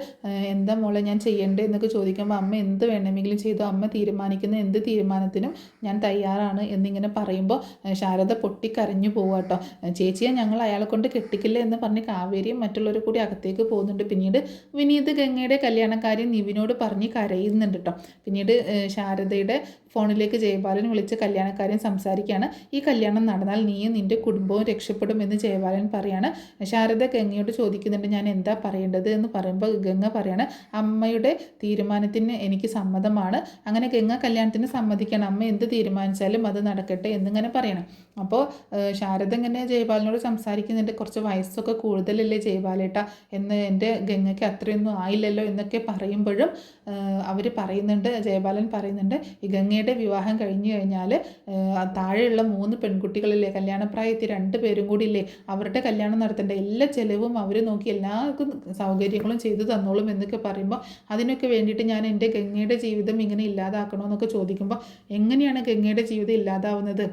എന്താ മോളെ ഞാൻ ചെയ്യേണ്ടത് എന്നൊക്കെ ചോദിക്കുമ്പോൾ അമ്മ എന്ത് വേണമെങ്കിലും ചെയ്തു, അമ്മ തീരുമാനിക്കുന്ന എന്ത് തീരുമാനത്തിനും ഞാൻ തയ്യാറാണ് എന്നിങ്ങനെ പറയുമ്പോൾ ശാരദ പൊട്ടിക്കരഞ്ഞു പോവാട്ടോ. ചേച്ചിയെ ഞങ്ങൾ അയാളെ കൊണ്ട് കെട്ടിക്കില്ല എന്ന് പറഞ്ഞ് കാവേരിയും മറ്റുള്ളവർ കൂടി അകത്തേക്ക് പോകുന്നുണ്ട്. പിന്നീട് വിനീത് ഗംഗയുടെ കല്യാണക്കാരി നിവിനോട് പറഞ്ഞ് കരയുന്നുണ്ട് കേട്ടോ. പിന്നീട് ശാരദയുടെ ഫോണിലേക്ക് ജയബാലൻ വിളിച്ച് കല്യാണക്കാരൻ സംസാരിക്കുകയാണ്. ഈ കല്യാണം നടന്നാൽ നീയും നിൻ്റെ കുടുംബവും രക്ഷപ്പെടുമെന്ന് ജയബാലൻ പറയാണ്. ശാരദ ഗംഗയോട് ചോദിക്കുന്നുണ്ട് ഞാൻ എന്താ പറയേണ്ടത് എന്ന് പറയുമ്പോൾ ഗംഗ പറയാണ് അമ്മയുടെ തീരുമാനത്തിന് എനിക്ക് സമ്മതമാണ്. അങ്ങനെ ഗംഗ കല്യാണത്തിന് സമ്മതിക്കണം, അമ്മ എന്ത് തീരുമാനിച്ചാലും അത് നടക്കട്ടെ എന്നിങ്ങനെ പറയണം. അപ്പോൾ ശാരദ ഇങ്ങനെ ജയബാലനോട് സംസാരിക്കുന്നുണ്ട്. കുറച്ച് വയസ്സൊക്കെ കൂടുതലല്ലേ ജയബാലേട്ട എന്ന്, എൻ്റെ ഗംഗയ്ക്ക് അത്രയൊന്നും ആയില്ലല്ലോ എന്നൊക്കെ പറയുമ്പോഴും അവർ പറയുന്നുണ്ട്, ജയബാലൻ പറയുന്നുണ്ട് ഈ ഗംഗയുടെ വിവാഹം കഴിഞ്ഞു കഴിഞ്ഞാൽ താഴെയുള്ള 3 പെൺകുട്ടികളില്ലേ കല്യാണപ്രായത്തിൽ 2 പേരും കൂടി ഇല്ലേ അവരുടെ കല്യാണം നടത്തേണ്ട എല്ലാ ചിലവും അവർ നോക്കി എല്ലാവർക്കും സൗകര്യങ്ങളും ചെയ്തു തന്നോളും എന്നൊക്കെ പറയുമ്പോൾ അതിനൊക്കെ വേണ്ടിയിട്ട് ഞാൻ എൻ്റെ ഗംഗയുടെ ജീവിതം ഇങ്ങനെ ഇല്ലാതാക്കണമെന്നൊക്കെ ചോദിക്കുമ്പോൾ എങ്ങനെയാണ് ഗംഗയുടെ ജീവിതം ഇല്ലാതാവുന്നത്,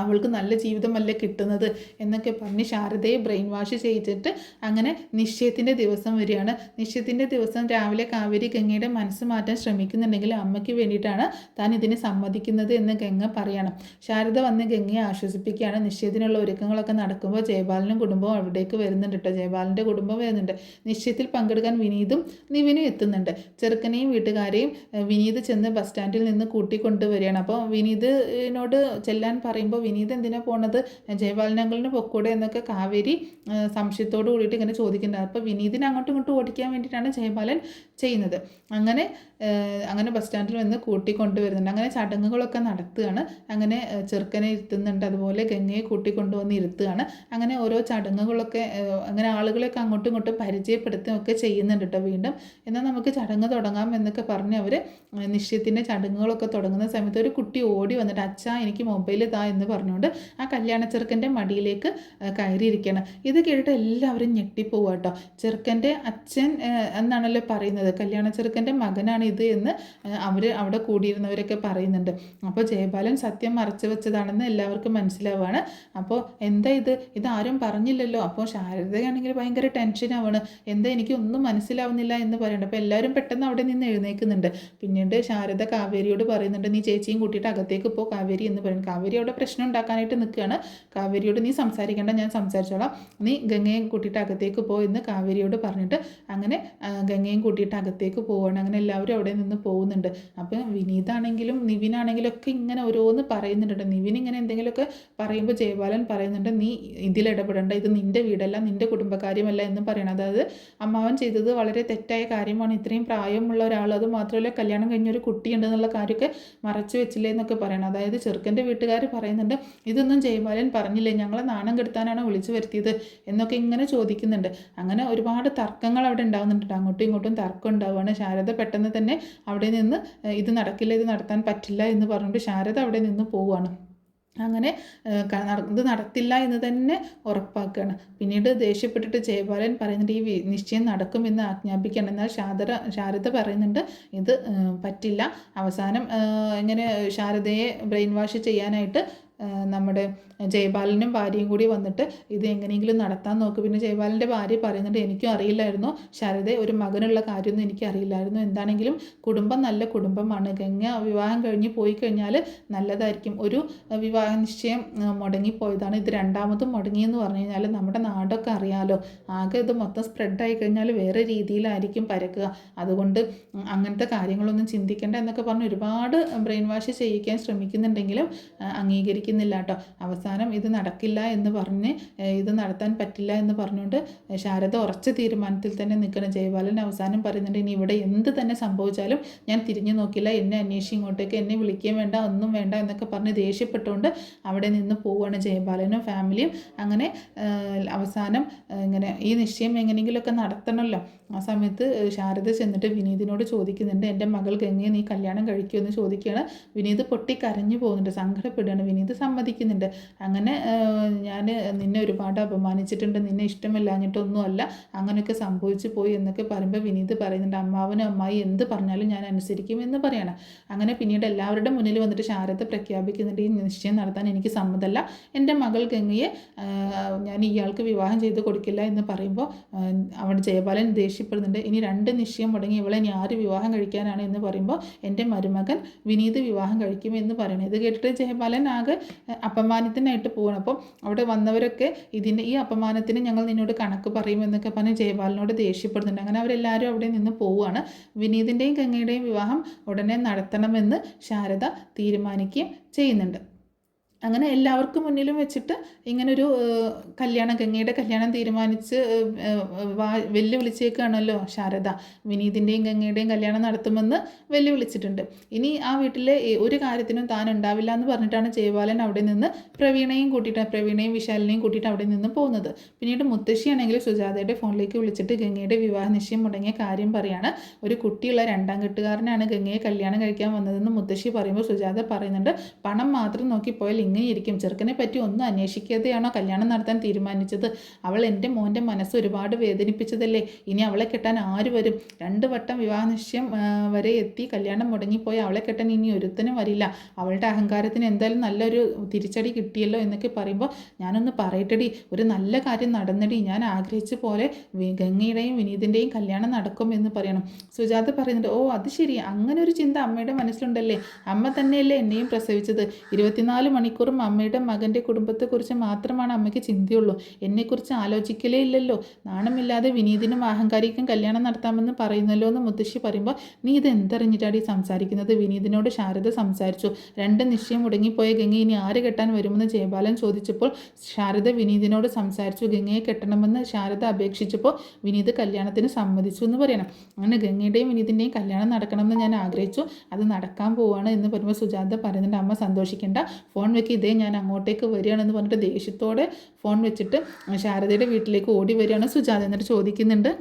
അവൾക്ക് നല്ല ജീവിതമല്ലേ കിട്ടുന്നത് എന്നൊക്കെ പറഞ്ഞ് ശാരദയെ ബ്രെയിൻ വാഷ് ചെയ്തിട്ട് അങ്ങനെ നിശ്ചയത്തിൻ്റെ ദിവസം വരികയാണ്. നിശ്ചയത്തിൻ്റെ ദിവസം രാവിലെ കാവേരി ഗംഗയുടെ മനസ്സ് മാറ്റാൻ ശ്രമിക്കുന്നുണ്ടെങ്കിൽ അമ്മയ്ക്ക് വേണ്ടിയിട്ടാണ് താൻ ഇതിന് സമ്മതിക്കുന്നത് എന്ന് ഗംഗ പറയണം. ശാരദ വന്ന് ഗംഗയെ ആശ്വസിപ്പിക്കുകയാണ്. നിശ്ചയത്തിനുള്ള ഒരുക്കങ്ങളൊക്കെ നടക്കുമ്പോൾ ജയബാലനും കുടുംബവും അവിടേക്ക് വരുന്നുണ്ട് കേട്ടോ. ജയബാലൻ്റെ കുടുംബം വരുന്നുണ്ട്. നിശ്ചയത്തിൽ പങ്കെടുക്കാൻ വിനീതും നിവിനും എത്തുന്നുണ്ട്. ചെറുക്കനെയും വീട്ടുകാരെയും വിനീത് ചെന്ന് ബസ് സ്റ്റാൻഡിൽ നിന്ന് കൂട്ടിക്കൊണ്ടുവരികയാണ്. അപ്പോൾ വിനീതിനോട് ചെല്ലാൻ പറയുമ്പോൾ വിനീത് എന്തിനാ പോണത്, ജയബാലനങ്ങളിന് പൊക്കൂടെ എന്നൊക്കെ കാവേരി സംശയത്തോട് കൂടിയിട്ട് ഇങ്ങനെ ചോദിക്കുന്നുണ്ട്. അപ്പോൾ വിനീതിനെ അങ്ങോട്ടും ഇങ്ങോട്ടും ഓടിക്കാൻ വേണ്ടിയിട്ടാണ് ജയബാലൻ ചെയ്യുന്നത്. അങ്ങനെ ബസ് സ്റ്റാൻഡിൽ വന്ന് കൂട്ടിക്കൊണ്ടുവരുന്നുണ്ട്. അങ്ങനെ ചടങ്ങുകളൊക്കെ നടത്തുകയാണ്. അങ്ങനെ ചെറുക്കനെ ഇരുത്തുന്നുണ്ട്, അതുപോലെ ഗംഗയെ കൂട്ടിക്കൊണ്ടുവന്ന് ഇരുത്തുകയാണ്. അങ്ങനെ ഓരോ ചടങ്ങുകളൊക്കെ അങ്ങനെ ആളുകളെയൊക്കെ അങ്ങോട്ടും ഇങ്ങോട്ടും പരിചയപ്പെടുത്തുകയൊക്കെ ചെയ്യുന്നുണ്ട് കേട്ടോ. വീണ്ടും എന്നാൽ നമുക്ക് ചടങ്ങ് തുടങ്ങാം എന്നൊക്കെ പറഞ്ഞ് അവർ നിശ്ചയത്തിൻ്റെ ചടങ്ങുകളൊക്കെ തുടങ്ങുന്ന സമയത്ത് ഒരു കുട്ടി ഓടി വന്നിട്ട് അച്ഛാ എനിക്ക് മൊബൈൽ താ എന്ന് പറഞ്ഞുകൊണ്ട് ആ കല്യാണ ചെറുക്കൻ്റെ മടിയിലേക്ക് കയറിയിരിക്കണം. ഇത് കേട്ടിട്ട് എല്ലാവരും ഞെട്ടിപ്പോവുക കേട്ടോ. ചെറുക്കൻ്റെ അച്ഛൻ എന്നാണല്ലോ പറയുന്നത്, കല്യാണ ചെറുക്കൻ്റെ മകനാണ് ഇത് എന്ന് അവിടെ കൂടിയിരുന്നവരൊക്കെ പറയുന്നുണ്ട്. അപ്പോൾ ജയബാലൻ സത്യം മറച്ചു വെച്ചതാണെന്ന് എല്ലാവർക്കും മനസ്സിലാവുകയാണ്. അപ്പോൾ എന്താ ഇതാരും പറഞ്ഞില്ലല്ലോ. അപ്പോൾ ശാരദയാണെങ്കിൽ ഭയങ്കര ടെൻഷനാവാണ്, എന്താ എനിക്ക് ഒന്നും മനസ്സിലാവുന്നില്ല എന്ന് പറയുന്നുണ്ട്. അപ്പോൾ എല്ലാവരും പെട്ടെന്ന് അവിടെ നിന്ന് എഴുന്നേൽക്കുന്നുണ്ട്. പിന്നീട് ശാരദ കാവേരിയോട് പറയുന്നുണ്ട് നീ ചേച്ചിയും കൂട്ടിയിട്ട് അകത്തേക്ക് പോ കാവേരി എന്ന് പറയുന്നു. കാവേരി അവിടെ പ്രശ്നം ഉണ്ടാക്കാനായിട്ട് നിൽക്കുകയാണ്. കാവേരിയോട് നീ സംസാരിക്കേണ്ട, ഞാൻ സംസാരിച്ചോളാം, നീ ഗംഗയും കൂട്ടിയിട്ട് അകത്തേക്ക് പോ എന്ന് കാവേരിയോട് പറഞ്ഞിട്ട് അങ്ങനെ ഗംഗയും കൂട്ടിയിട്ട് അകത്തേക്ക് പോവുകയാണ്. അങ്ങനെ എല്ലാവരും അവിടെ നിന്ന് പോകുന്നുണ്ട്. അപ്പോൾ വിനീതാണെങ്കിലും നിവിനാണെങ്കിലും ഒക്കെ ഇങ്ങനെ ഓരോന്ന് പറയുന്നുണ്ട്. നിവിൻ ഇങ്ങനെ എന്തെങ്കിലുമൊക്കെ പറയുമ്പോൾ ജയബാലൻ പറയുന്നുണ്ട് നീ ഇതിലിടപെടേണ്ട, ഇത് നിൻ്റെ വീടല്ല, നിൻ്റെ കുടുംബകാര്യമല്ല എന്ന് പറയണം. അതായത് അമ്മാവൻ ചെയ്തത് വളരെ തെറ്റായ കാര്യമാണ്, ഇത്രയും പ്രായമുള്ള ഒരാൾ, അത് മാത്രമല്ല കല്യാണം കഴിഞ്ഞൊരു കുട്ടിയുണ്ടെന്നുള്ള കാര്യമൊക്കെ മറച്ചു വെച്ചില്ലേ എന്നൊക്കെ പറയണം. അതായത് ചെറുക്കൻ്റെ വീട്ടുകാർ പറയുന്നുണ്ട് ഇതൊന്നും ജയബാലൻ പറഞ്ഞില്ലേ, ഞങ്ങളെ നാണം കെടുത്താനാണ് വിളിച്ചു വരുത്തിയത് എന്നൊക്കെ ഇങ്ങനെ ചോദിക്കുന്നുണ്ട്. അങ്ങനെ ഒരുപാട് തർക്കങ്ങൾ അവിടെ ഉണ്ടാകുന്നുണ്ട്. അങ്ങോട്ടും ഇങ്ങോട്ടും തർക്കം ഉണ്ടാവുകയാണ്. ശാരദ പെട്ടെന്ന് തന്നെ അവിടെ നിന്ന് ഇത് നടക്കില്ല, ഇത് നടത്താൻ പറ്റില്ല എന്ന് പറഞ്ഞിട്ട് ശാരദ അവിടെ നിന്ന് പോവുകയാണ്. അങ്ങനെ ഇത് നടത്തില്ല എന്ന് തന്നെ ഉറപ്പാക്കുകയാണ്. പിന്നീട് ദേഷ്യപ്പെട്ടിട്ട് ജയബാലൻ പറയുന്നുണ്ട് ഈ നിശ്ചയം നടക്കുമെന്ന് ആജ്ഞാപിക്കണം. എന്നാൽ ശാരദ പറയുന്നുണ്ട് ഇത് പറ്റില്ല. അവസാനം ഇങ്ങനെ ശാരദയെ ബ്രെയിൻ വാഷ് ചെയ്യാനായിട്ട് നമ്മുടെ ജയപാലനും ഭാര്യയും കൂടി വന്നിട്ട് ഇത് എങ്ങനെയെങ്കിലും നടത്താൻ നോക്കും. പിന്നെ ജയപാലൻ്റെ ഭാര്യ പറയുന്നുണ്ട്, എനിക്കും അറിയില്ലായിരുന്നു ശാരദ ഒരു മകനുള്ള കാര്യമൊന്നും എനിക്കറിയില്ലായിരുന്നു. എന്താണെങ്കിലും കുടുംബം നല്ല കുടുംബമാണ്. ഗംഗ വിവാഹം കഴിഞ്ഞ് പോയി കഴിഞ്ഞാൽ നല്ലതായിരിക്കും. ഒരു വിവാഹ നിശ്ചയം മുടങ്ങിപ്പോയതാണ്, ഇത് രണ്ടാമതും മുടങ്ങിയെന്ന് പറഞ്ഞു കഴിഞ്ഞാൽ നമ്മുടെ നാടൊക്കെ അറിയാലോ, ആകെ ഇത് മൊത്തം സ്പ്രെഡായി കഴിഞ്ഞാൽ വേറെ രീതിയിലായിരിക്കും പരക്കുക. അതുകൊണ്ട് അങ്ങനത്തെ കാര്യങ്ങളൊന്നും ചിന്തിക്കേണ്ട എന്നൊക്കെ പറഞ്ഞ് ഒരുപാട് ബ്രെയിൻ വാഷ് ചെയ്യിക്കാൻ ശ്രമിക്കുന്നുണ്ടെങ്കിലും അംഗീകരിക്കുന്നില്ല കേട്ടോ. അവസാനം ഇത് നടക്കില്ല എന്ന് പറഞ്ഞ് ഇത് നടത്താൻ പറ്റില്ല എന്ന് പറഞ്ഞുകൊണ്ട് ശാരദ ഉറച്ച തീരുമാനത്തിൽ തന്നെ നിൽക്കണം. ജയപാലൻ അവസാനം പറയുന്നുണ്ട്, ഇനി ഇവിടെ എന്ത് തന്നെ സംഭവിച്ചാലും ഞാൻ തിരിഞ്ഞു നോക്കില്ല, എന്നെ അന്വേഷിച്ച് ഇങ്ങോട്ടേക്ക് എന്നെ വിളിക്കുകയും വേണ്ട ഒന്നും വേണ്ട എന്നൊക്കെ പറഞ്ഞ് ദേഷ്യപ്പെട്ടുകൊണ്ട് അവിടെ നിന്ന് പോവുകയാണ് ജയപാലനും ഫാമിലിയും. അങ്ങനെ അവസാനം ഇങ്ങനെ ഈ നിശ്ചയം എങ്ങനെയെങ്കിലുമൊക്കെ നടത്തണമല്ലോ. ആ സമയത്ത് ശാരദ ചെന്നിട്ട് വിനീതിനോട് ചോദിക്കുന്നുണ്ട്, എൻ്റെ മകൾ ഗംഗയെ നീ കല്യാണം കഴിക്കുമെന്ന് ചോദിക്കുകയാണ്. വിനീത് പൊട്ടി കരഞ്ഞു പോകുന്നുണ്ട്, സങ്കടപ്പെടുകയാണ്. വിനീത് സമ്മതിക്കുന്നുണ്ട്. അങ്ങനെ ഞാൻ നിന്നെ ഒരുപാട് അപമാനിച്ചിട്ടുണ്ട്, നിന്നെ ഇഷ്ടമില്ലാഞ്ഞിട്ടൊന്നുമല്ല, അങ്ങനെയൊക്കെ സംഭവിച്ചു പോയി എന്നൊക്കെ പറയുമ്പോൾ വിനീത് പറയുന്നുണ്ട്, അമ്മാവനും അമ്മായി എന്ത് പറഞ്ഞാലും ഞാൻ അനുസരിക്കും എന്ന് പറയണം. അങ്ങനെ പിന്നീട് എല്ലാവരുടെ മുന്നിൽ വന്നിട്ട് ശാരദ പ്രഖ്യാപിക്കുന്നുണ്ട്, ഈ നിശ്ചയം നടത്താൻ എനിക്ക് സമ്മതമല്ല, എൻ്റെ മകൾ ഗംഗയെ ഞാൻ ഇയാൾക്ക് വിവാഹം ചെയ്ത് കൊടുക്കില്ല എന്ന് പറയുമ്പോൾ അവിടെ ജയപാലൻ ദേഷ്യപ്പെടുന്നുണ്ട്. ഇനി 2 നിശ്ചയം മുടങ്ങി ഇവളെ ഇനി ആര് വിവാഹം കഴിക്കാനാണ് എന്ന് പറയുമ്പോൾ എൻ്റെ മരുമകൻ വിനീത് വിവാഹം കഴിക്കും എന്ന് പറയണം. ഇത് കേട്ടിട്ട് ജയപാലൻ ആകെ അപമാനത്തിനായിട്ട് പോകണം. അപ്പം അവിടെ വന്നവരൊക്കെ ഈ അപമാനത്തിന് ഞങ്ങൾ നിന്നോട് കണക്ക് പറയുമെന്നൊക്കെ പറഞ്ഞ് ജയപാലനോട് ദേഷ്യപ്പെടുന്നുണ്ട്. അങ്ങനെ അവരെല്ലാവരും അവിടെ നിന്ന് പോവുകയാണ്. വിനീതിൻ്റെയും ഗംഗയുടെയും വിവാഹം ഉടനെ നടത്തണമെന്ന് ശാരദ തീരുമാനിക്കുകയും ചെയ്യുന്നുണ്ട്. അങ്ങനെ എല്ലാവർക്കും മുന്നിലും വെച്ചിട്ട് ഇങ്ങനൊരു ഗംഗയുടെ കല്യാണം തീരുമാനിച്ച് വെല്ലുവിളിച്ചേക്കാണല്ലോ ശാരദ. വിനീതിൻ്റെയും ഗംഗയുടെയും കല്യാണം നടത്തുമെന്ന് വെല്ലുവിളിച്ചിട്ടുണ്ട്. ഇനി ആ വീട്ടിലെ ഒരു കാര്യത്തിനും താൻ ഉണ്ടാവില്ല എന്ന് പറഞ്ഞിട്ടാണ് ജയപാലൻ അവിടെ നിന്ന് പ്രവീണയും വിശാലിനെയും കൂട്ടിയിട്ട് അവിടെ നിന്ന് പോകുന്നത്. പിന്നീട് മുത്തശ്ശിയാണെങ്കിൽ സുജാതയുടെ ഫോണിലേക്ക് വിളിച്ചിട്ട് ഗംഗയുടെ വിവാഹ നിശ്ചയം മുടങ്ങിയ കാര്യം പറയാണ്. ഒരു കുട്ടിയുള്ള 2ാം കെട്ടുകാരനാണ് ഗംഗയെ കല്യാണം കഴിക്കാൻ വന്നതെന്ന് മുത്തശ്ശി പറയുമ്പോൾ സുജാത പറയുന്നുണ്ട്, പണം മാത്രം നോക്കിപ്പോയാൽ ഇങ്ങനെയിരിക്കും, ചെറുക്കനെ പറ്റി ഒന്നും അന്വേഷിക്കാതെയാണോ കല്യാണം നടത്താൻ തീരുമാനിച്ചത്? അവൾ എൻ്റെ മോൻ്റെ മനസ്സ് ഒരുപാട് വേദനിപ്പിച്ചതല്ലേ, ഇനി അവളെ കെട്ടാൻ ആര് വരും? 2 വട്ടം വിവാഹ നിശ്ചയം വരെ എത്തി കല്യാണം മുടങ്ങിപ്പോയി അവളെ കെട്ടാൻ ഇനി ഒരുത്തനും വരില്ല. അവളുടെ അഹങ്കാരത്തിന് എന്തായാലും നല്ലൊരു തിരിച്ചടി കിട്ടിയല്ലോ എന്നൊക്കെ പറയുമ്പോൾ, ഞാനൊന്ന് പറയട്ടെടി, ഒരു നല്ല കാര്യം നടന്നടി, ഞാൻ ആഗ്രഹിച്ച പോലെ ഗംഗയുടെയും വിനീതിൻ്റെയും കല്യാണം നടക്കും എന്ന് പറയണം. സുജാത പറയുന്നുണ്ട്, ഓ അത് ശരി, അങ്ങനെ ഒരു ചിന്ത അമ്മയുടെ മനസ്സിലുണ്ടല്ലേ, അമ്മ തന്നെയല്ലേ എന്നെയും പ്രസവിച്ചത്, 24 മണിക്കൂറും അമ്മയുടെ മകൻ്റെ കുടുംബത്തെക്കുറിച്ച് മാത്രമാണ് അമ്മയ്ക്ക് ചിന്തയുള്ളൂ, എന്നെക്കുറിച്ച് ആലോചിക്കലേ ഇല്ലല്ലോ. നാണമില്ലാതെ വിനീതിനും അഹങ്കാരിക്കും കല്യാണം നടത്താമെന്ന് പറയുന്നല്ലോ എന്ന് മുത്തശ്ശി പറയുമ്പോൾ, നീ ഇത് എന്തറിഞ്ഞിട്ടാണ് സംസാരിക്കുന്നത്? വിനീതിനോട് ശാരദ സംസാരിച്ചു. 2 നിശ്ചയം മുടങ്ങിപ്പോയ ഗംഗ ഇനി ആര് കെട്ടാൻ വരുമെന്ന് ജയപാലൻ ചോദിച്ചപ്പോൾ ശാരദ വിനീതിനോട് സംസാരിച്ചു. ഗംഗയെ കെട്ടണമെന്ന് ശാരദ അപേക്ഷിച്ചപ്പോൾ വിനീത് കല്യാണത്തിന് സമ്മതിച്ചു എന്ന് പറയണം. അങ്ങനെ ഗംഗയുടെയും വിനീതിൻ്റെയും കല്യാണം നടക്കണമെന്ന് ഞാൻ ആഗ്രഹിച്ചു, അത് നടക്കാൻ പോവാണ് എന്ന് പറയുമ്പോൾ സുജാത പറയുന്നുണ്ട്, അമ്മ സന്തോഷിക്കേണ്ട, ഫോൺ വെക്ക്, ഇതേ ഞാൻ അങ്ങോട്ടേക്ക് വരികയാണെന്ന് പറഞ്ഞിട്ട് ദേഷ്യത്തോടെ ഫോൺ വെച്ചിട്ട് ശാരദയുടെ വീട്ടിലേക്ക് ഓടി വരികയാണ് സുജാത. എന്നിട്ട് ചോദിക്കുന്നുണ്ട്,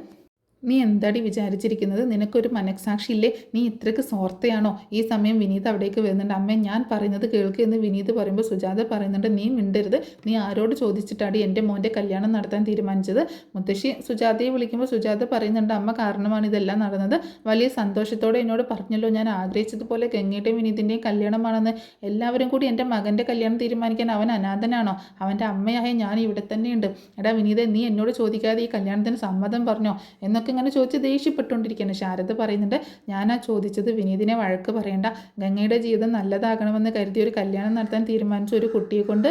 നീ എന്താടി വിചാരിച്ചിരിക്കുന്നത്? നിനക്കൊരു മനഃസാക്ഷിയില്ലേ? നീ ഇത്രയ്ക്ക് സ്വാർത്ഥയാണോ? ഈ സമയം വിനീത് അവിടേക്ക് വരുന്നുണ്ട്. അമ്മേ ഞാൻ പറയുന്നത് കേൾക്ക് എന്ന് വിനീത് പറയുമ്പോൾ സുജാത പറയുന്നുണ്ട്, നീ മിണ്ടരുത്, നീ ആരോട് ചോദിച്ചിട്ടാണ് എൻ്റെ മോൻ്റെ കല്യാണം നടത്താൻ തീരുമാനിച്ചത്? മുത്തശ്ശി സുജാതയെ വിളിക്കുമ്പോൾ സുജാത പറയുന്നുണ്ട്, അമ്മ കാരണമാണ് ഇതെല്ലാം നടന്നത്, വലിയ സന്തോഷത്തോടെ എന്നോട് പറഞ്ഞല്ലോ, ഞാൻ ആഗ്രഹിച്ചതുപോലെ ഗംഗയുടെയും വിനീതിൻ്റെയും കല്യാണമാണെന്ന്. എല്ലാവരും കൂടി എൻ്റെ മകൻ്റെ കല്യാണം തീരുമാനിക്കാൻ അവൻ അനാഥനാണോ? അവൻ്റെ അമ്മയായ ഞാൻ ഇവിടെ തന്നെയുണ്ട്. എടാ വിനീത്, നീ എന്നോട് ചോദിക്കാതെ ഈ കല്യാണത്തിന് സമ്മതം പറഞ്ഞോ എന്നൊക്കെ ഇങ്ങനെ ചോദിച്ച് ദേഷ്യപ്പെട്ടുകൊണ്ടിരിക്കുകയാണ്. ശാരദ പറയുന്നുണ്ട്, ഞാനാ ചോദിച്ചത്, വിനീതിനെ വഴക്ക് പറയേണ്ട, ഗംഗയുടെ ജീവിതം നല്ലതാകണമെന്ന് കരുതി ഒരു കല്യാണം നടത്താൻ തീരുമാനിച്ച ഒരു കുട്ടിയെ കൊണ്ട്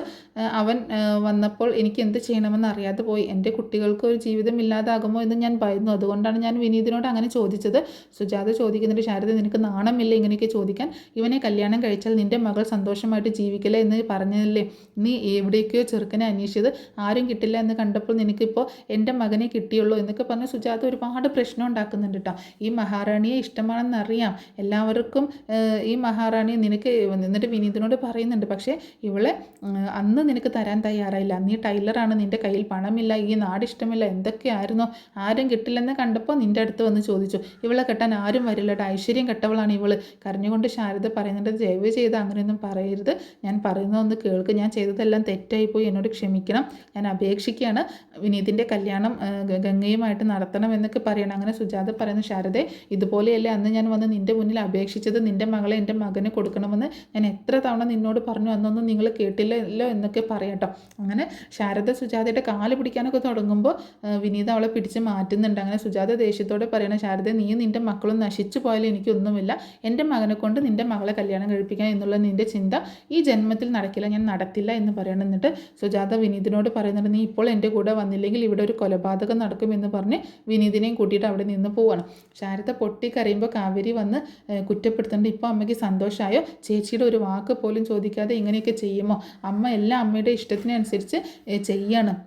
അവൻ വന്നപ്പോൾ എനിക്ക് എന്ത് ചെയ്യണമെന്ന് അറിയാതെ പോയി. എൻ്റെ കുട്ടികൾക്ക് ഒരു ജീവിതം ഇല്ലാതാകുമോ എന്ന് ഞാൻ ഭയന്നു, അതുകൊണ്ടാണ് ഞാൻ വിനീതിനോട് അങ്ങനെ ചോദിച്ചത്. സുജാത ചോദിക്കുന്നുണ്ട്, ശാരദ നിനക്ക് നാണമില്ല ഇങ്ങനെയൊക്കെ ചോദിക്കാൻ? ഇവനെ കല്യാണം കഴിച്ചാൽ നിൻ്റെ മകൾ സന്തോഷമായിട്ട് ജീവിക്കില്ല എന്ന് പറഞ്ഞതല്ലേ? നീ എവിടേക്കോ ചെറുക്കനെ അന്വേഷിച്ചത്, ആരും കിട്ടില്ല എന്ന് കണ്ടപ്പോൾ നിനക്കിപ്പോൾ എൻ്റെ മകനെ കിട്ടിയുള്ളൂ എന്നൊക്കെ പറഞ്ഞ് സുജാത ഒരുപാട് പ്രശ്നം ഉണ്ടാക്കുന്നുണ്ട് കേട്ടോ. ഈ മഹാറാണിയെ ഇഷ്ടമാണെന്നറിയാം എല്ലാവർക്കും, ഈ മഹാറാണിയെ നിനക്ക് എന്നിട്ട് വിനീതിനോട് പറയുന്നുണ്ട്, പക്ഷേ ഇവളെ അന്ന് നിനക്ക് തരാൻ തയ്യാറായില്ല, നീ ടൈലറാണ്, നിൻ്റെ കയ്യിൽ പണമില്ല, ഈ നാട് ഇഷ്ടമില്ല, എന്തൊക്കെയായിരുന്നോ, ആരും കിട്ടില്ലെന്ന് കണ്ടപ്പോൾ നിൻ്റെ അടുത്ത് വന്ന് ചോദിച്ചു, ഇവളെ കെട്ടാൻ ആരും വരില്ലട്ടോ, ഐശ്വര്യം കെട്ടവളാണ് ഇവള്. കരഞ്ഞുകൊണ്ട് ശാരദ പറയുന്നുണ്ട്, ദയവ് ചെയ്ത് അങ്ങനെയൊന്നും പറയരുത്, ഞാൻ പറയുന്നതൊന്ന് കേൾക്ക്, ഞാൻ ചെയ്തതെല്ലാം തെറ്റായിപ്പോയി, എന്നോട് ക്ഷമിക്കണം, ഞാൻ അപേക്ഷിക്കുകയാണ്, വിനീതിൻ്റെ കല്യാണം ഗംഗയുമായിട്ട് നടത്തണം എന്നൊക്കെ എന്നൊക്കെ പറയണം. അങ്ങനെ സുജാത പറയുന്നു, ശാരദേ ഇതുപോലെയല്ലേ അന്ന് ഞാൻ വന്ന് നിൻ്റെ മുന്നിൽ അപേക്ഷിച്ചത്, നിൻ്റെ മകളെ എൻ്റെ മകന് കൊടുക്കണമെന്ന് ഞാൻ എത്ര തവണ നിന്നോട് പറഞ്ഞു, അന്നൊന്നും നിങ്ങൾ കേട്ടില്ലല്ലോ എന്നൊക്കെ പറയട്ടോ. അങ്ങനെ ശാരദ സുജാതയുടെ കാല് പിടിക്കാനൊക്കെ തുടങ്ങുമ്പോൾ വിനീത അവളെ പിടിച്ച് മാറ്റുന്നുണ്ട്. അങ്ങനെ സുജാത ദേഷ്യത്തോടെ പറയണ, ശാരദ നീ നിൻ്റെ മക്കളും നശിച്ചു പോയാലും എനിക്കൊന്നുമില്ല, എൻ്റെ മകനെ കൊണ്ട് നിൻ്റെ മകളെ കല്യാണം കഴിപ്പിക്കാൻ എന്നുള്ള നിൻ്റെ ചിന്ത ഈ ജന്മത്തിൽ നടക്കില്ല, ഞാൻ നടത്തില്ല എന്ന് പറയണം. എന്നിട്ട് സുജാത വിനീതിനോട് പറയുന്നുണ്ട്, നീ ഇപ്പോൾ എൻ്റെ കൂടെ വന്നില്ലെങ്കിൽ ഇവിടെ ഒരു കൊലപാതകം നടക്കുമെന്ന് പറഞ്ഞ് വിനീതിനെയും കൂട്ടിയിട്ട് അവിടെ നിന്ന് പോവാണ്. ശാരദ പൊട്ടിക്കരയുമ്പോൾ കാവേരി വന്ന് കുറ്റപ്പെടുത്തുന്നുണ്ട്, ഇപ്പോൾ അമ്മയ്ക്ക് സന്തോഷമായോ, ചേച്ചിയുടെ ഒരു വാക്ക് പോലും ചോദിക്കാതെ ഇങ്ങനെയൊക്കെ ചെയ്യുമോ, അമ്മ എല്ലാം അമ്മയുടെ ഇഷ്ടത്തിനനുസരിച്ച് ചെയ്യണം,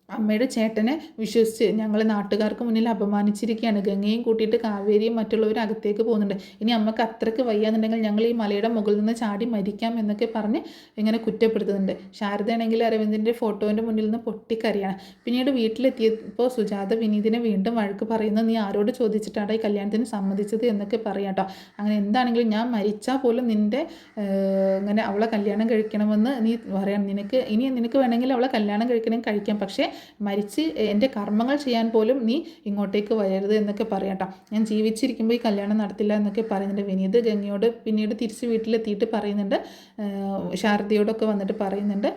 അമ്മയുടെ ചേട്ടനെ വിശ്വസിച്ച് ഞങ്ങൾ നാട്ടുകാർക്ക് മുന്നിൽ അപമാനിച്ചിരിക്കുകയാണ്, ഗംഗയും കൂട്ടിയിട്ട് കാവേരിയും മറ്റുള്ളവരും അകത്തേക്ക് പോകുന്നുണ്ട്, ഇനി അമ്മക്ക് അത്രയ്ക്ക് വയ്യാന്നുണ്ടെങ്കിൽ ഞങ്ങൾ ഈ മലയുടെ മുകളിൽ നിന്ന് ചാടി മരിക്കാം എന്നൊക്കെ പറഞ്ഞ് ഇങ്ങനെ കുറ്റപ്പെടുത്തുന്നുണ്ട്. ശാരദയാണെങ്കിൽ അരവിന്ദിൻ്റെ ഫോട്ടോൻ്റെ മുന്നിൽ നിന്ന് പൊട്ടിക്കരയാണ്. പിന്നീട് വീട്ടിലെത്തിയപ്പോൾ സുജാത വിനീതിനെ വീണ്ടും വഴക്ക് പറയുന്നത്, നീ ആരോട് ചോദിച്ചിട്ടാണ് ഈ കല്യാണത്തിന് സമ്മതിച്ചത് എന്നൊക്കെ പറയാട്ടോ. അങ്ങനെ എന്താണെങ്കിലും ഞാൻ മരിച്ചാൽ പോലും നിൻ്റെ ഇങ്ങനെ അവളെ കല്യാണം കഴിക്കണമെന്ന് നീ പറയണം, നിനക്ക് വേണമെങ്കിൽ അവളെ കല്യാണം കഴിക്കാം, പക്ഷേ മരിച്ച് എൻ്റെ കർമ്മങ്ങൾ ചെയ്യാൻ പോലും നീ ഇങ്ങോട്ടേക്ക് വരരുത് എന്നൊക്കെ പറയാട്ടോ. ഞാൻ ജീവിച്ചിരിക്കുമ്പോൾ ഈ കല്യാണം നടത്തില്ല എന്നൊക്കെ പറയുന്നുണ്ട്. വിനീത് ഗംഗയോട് പിന്നീട് തിരിച്ച് വീട്ടിലെത്തിയിട്ട് പറയുന്നുണ്ട്, ശാരദയോടൊക്കെ വന്നിട്ട് പറയുന്നുണ്ട്,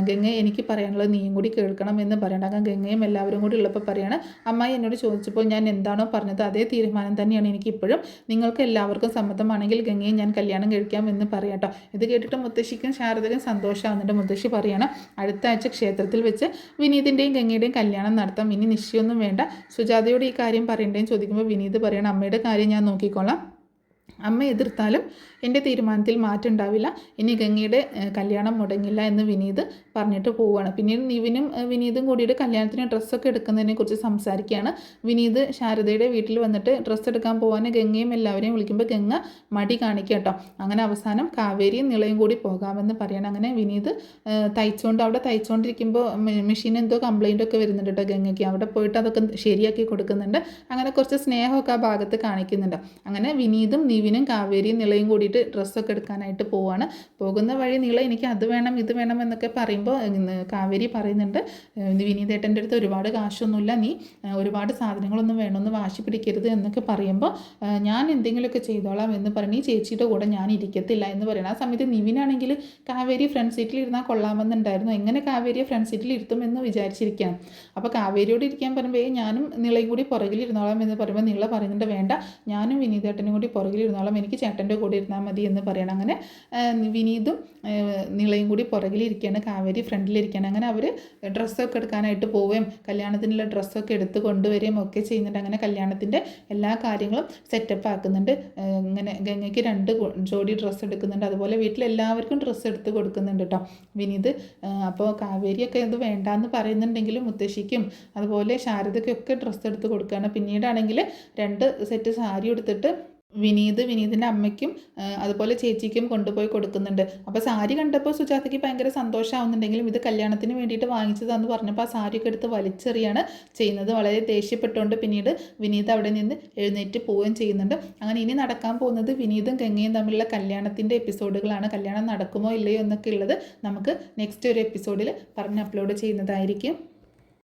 ഗംഗ എനിക്ക് പറയാനുള്ളത് നീയും കൂടി കേൾക്കണം എന്ന് പറയണ്ട. അങ്ങനെ ഗംഗയും എല്ലാവരും കൂടി ഉള്ളപ്പോൾ പറയാണ്, അമ്മായി എന്നോട് ചോദിച്ചപ്പോൾ ഞാൻ എന്താണോ പറഞ്ഞത് അതേ തീരുമാനം തന്നെയാണ് എനിക്കിപ്പോഴും, നിങ്ങൾക്ക് എല്ലാവർക്കും സമ്മതമാണെങ്കിൽ ഗംഗയെ ഞാൻ കല്യാണം കഴിക്കാം എന്ന് പറയാട്ടോ. ഇത് കേട്ടിട്ട് മുത്തശ്ശിക്കും ശാരദയ്ക്കും സന്തോഷമാകുന്നുണ്ട്. മുത്തശ്ശി പറയണം, അടുത്ത ആഴ്ച ക്ഷേത്രത്തിൽ വെച്ച് വിനീതിൻ്റെയും ഗംഗയുടെയും കല്യാണം നടത്താം, ഇനി നിശ്ചയമൊന്നും വേണ്ട. സുജാതയോട് ഈ കാര്യം പറയണ്ടേന്ന് ചോദിക്കുമ്പോൾ വിനീത് പറയണം, അമ്മയുടെ കാര്യം ഞാൻ നോക്കിക്കോളാം, അമ്മ എതിർത്താലും എൻ്റെ തീരുമാനത്തിൽ മാറ്റം ഉണ്ടാവില്ല, ഇനി ഗംഗയുടെ കല്യാണം മുടങ്ങില്ല എന്ന് വിനീത് പറഞ്ഞിട്ട് പോവുകയാണ്. പിന്നീട് നിവിനും വിനീതും കൂടിയിട്ട് കല്യാണത്തിന് ഡ്രസ്സൊക്കെ എടുക്കുന്നതിനെ കുറിച്ച് സംസാരിക്കുകയാണ്. വിനീത് ശാരദയുടെ വീട്ടിൽ വന്നിട്ട് ഡ്രസ്സ് എടുക്കാൻ പോകാൻ ഗംഗയും എല്ലാവരെയും വിളിക്കുമ്പോൾ ഗംഗ മടി കാണിക്കുക കേട്ടോ. അങ്ങനെ അവസാനം കാവേരിയും നിളയും കൂടി പോകാമെന്ന് പറയണം. അങ്ങനെ വിനീത് അവിടെ തയ്ച്ചുകൊണ്ടിരിക്കുമ്പോൾ മെഷീൻ എന്തോ കംപ്ലൈൻ്റ് ഒക്കെ വരുന്നുണ്ട് കേട്ടോ ഗംഗയ്ക്ക്. അവിടെ പോയിട്ട് അതൊക്കെ ശരിയാക്കി കൊടുക്കുന്നുണ്ട്. അങ്ങനെ കുറച്ച് സ്നേഹമൊക്കെ ആ ഭാഗത്ത് കാണിക്കുന്നുണ്ട്. അങ്ങനെ വിനീതും നിവിനും കാവേരിയും നിളയും കൂടിയിട്ട് ഡ്രസ്സൊക്കെ എടുക്കാനായിട്ട് പോവാണ്. പോകുന്ന വഴി നിള എനിക്ക് അത് വേണം ഇത് വേണം എന്നൊക്കെ പറയുമ്പോൾ കാവേരി പറയുന്നുണ്ട്, വിനീതേട്ടൻ്റെ അടുത്ത് ഒരുപാട് കാശൊന്നുമില്ല, നീ ഒരുപാട് സാധനങ്ങളൊന്നും വേണമെന്ന് വാശി പിടിക്കരുത് എന്നൊക്കെ പറയുമ്പോൾ ഞാൻ എന്തെങ്കിലുമൊക്കെ ചെയ്തോളാം എന്ന് പറഞ്ഞ് ഈ ചേച്ചിയുടെ കൂടെ ഞാൻ ഇരിക്കത്തില്ല എന്ന് പറയണം. ആ സമയത്ത് നിവിനാണെങ്കിൽ കാവേരി ഫ്രണ്ട് സീറ്റിൽ ഇരുന്നാൽ കൊള്ളാമെന്നുണ്ടായിരുന്നു, എങ്ങനെ കാവേരിയെ ഫ്രണ്ട് സീറ്റിൽ ഇരുത്തുമെന്ന് വിചാരിച്ചിരിക്കുകയാണ്. അപ്പോൾ കാവേരിയോട് ഇരിക്കാൻ പറയുമ്പോൾ ഞാനും നിളയും കൂടി പുറകിലിരുന്നോളാം എന്ന് പറയുമ്പോൾ നിള പറയുന്നുണ്ട്, വേണ്ട ഞാനും വിനീതേട്ടനും കൂടി പുറകിലിരുന്നോളാം, എനിക്ക് ചേട്ടൻ്റെ കൂടെ ഇരുന്നാൽ മതി എന്ന് പറയണം. അങ്ങനെ വിനീതും നിളയും കൂടി പുറകിലിരിക്കുകയാണ്, കാവേരി ഫ്രണ്ടിലിരിക്കുകയാണ്. അങ്ങനെ അവർ ഡ്രസ്സൊക്കെ എടുക്കാനായിട്ട് പോവുകയും കല്യാണത്തിനുള്ള ഡ്രസ്സൊക്കെ എടുത്ത് കൊണ്ടുവരികയും ഒക്കെ ചെയ്യുന്നുണ്ട്. അങ്ങനെ കല്യാണത്തിൻ്റെ എല്ലാ കാര്യങ്ങളും സെറ്റപ്പ് ആക്കുന്നുണ്ട്. ഇങ്ങനെ ഗംഗയ്ക്ക് 2 ജോഡി ഡ്രസ്സ് എടുക്കുന്നുണ്ട്, അതുപോലെ വീട്ടിലെല്ലാവർക്കും ഡ്രസ്സ് എടുത്ത് കൊടുക്കുന്നുണ്ട് കേട്ടോ വിനീത്. അപ്പോൾ കാവേരിയൊക്കെ ഇത് വേണ്ടാന്ന് പറയുന്നുണ്ടെങ്കിലും മുത്തശ്ശിക്കും അതുപോലെ ശാരദയ്ക്കൊക്കെ ഡ്രസ്സ് എടുത്ത് കൊടുക്കുകയാണ്. പിന്നീടാണെങ്കിൽ 2 സെറ്റ് സാരി എടുത്തിട്ട് വിനീതിൻ്റെ അമ്മയ്ക്കും അതുപോലെ ചേച്ചിക്കും കൊണ്ടുപോയി കൊടുക്കുന്നുണ്ട്. അപ്പോൾ സാരി കണ്ടപ്പോൾ സുജാതയ്ക്ക് ഭയങ്കര സന്തോഷമാവുന്നുണ്ടെങ്കിലും ഇത് കല്യാണത്തിന് വേണ്ടിയിട്ട് വാങ്ങിച്ചതാന്ന് പറഞ്ഞപ്പോൾ ആ സാരിയൊക്കെ എടുത്ത് വലിച്ചെറിയാണ് ചെയ്യുന്നത്. വളരെ ദേഷ്യപ്പെട്ടുകൊണ്ട് പിന്നീട് വിനീത് അവിടെ നിന്ന് എഴുന്നേറ്റ് പോവുകയും ചെയ്യുന്നുണ്ട്. അങ്ങനെ ഇനി നടക്കാൻ പോകുന്നത് വിനീതും ഗംഗയും തമ്മിലുള്ള കല്യാണത്തിൻ്റെ എപ്പിസോഡുകളാണ്. കല്യാണം നടക്കുമോ ഇല്ലയോ എന്നൊക്കെ ഉള്ളത് നമുക്ക് നെക്സ്റ്റ് ഒരു എപ്പിസോഡിൽ പറഞ്ഞ് അപ്ലോഡ് ചെയ്യുന്നതായിരിക്കും.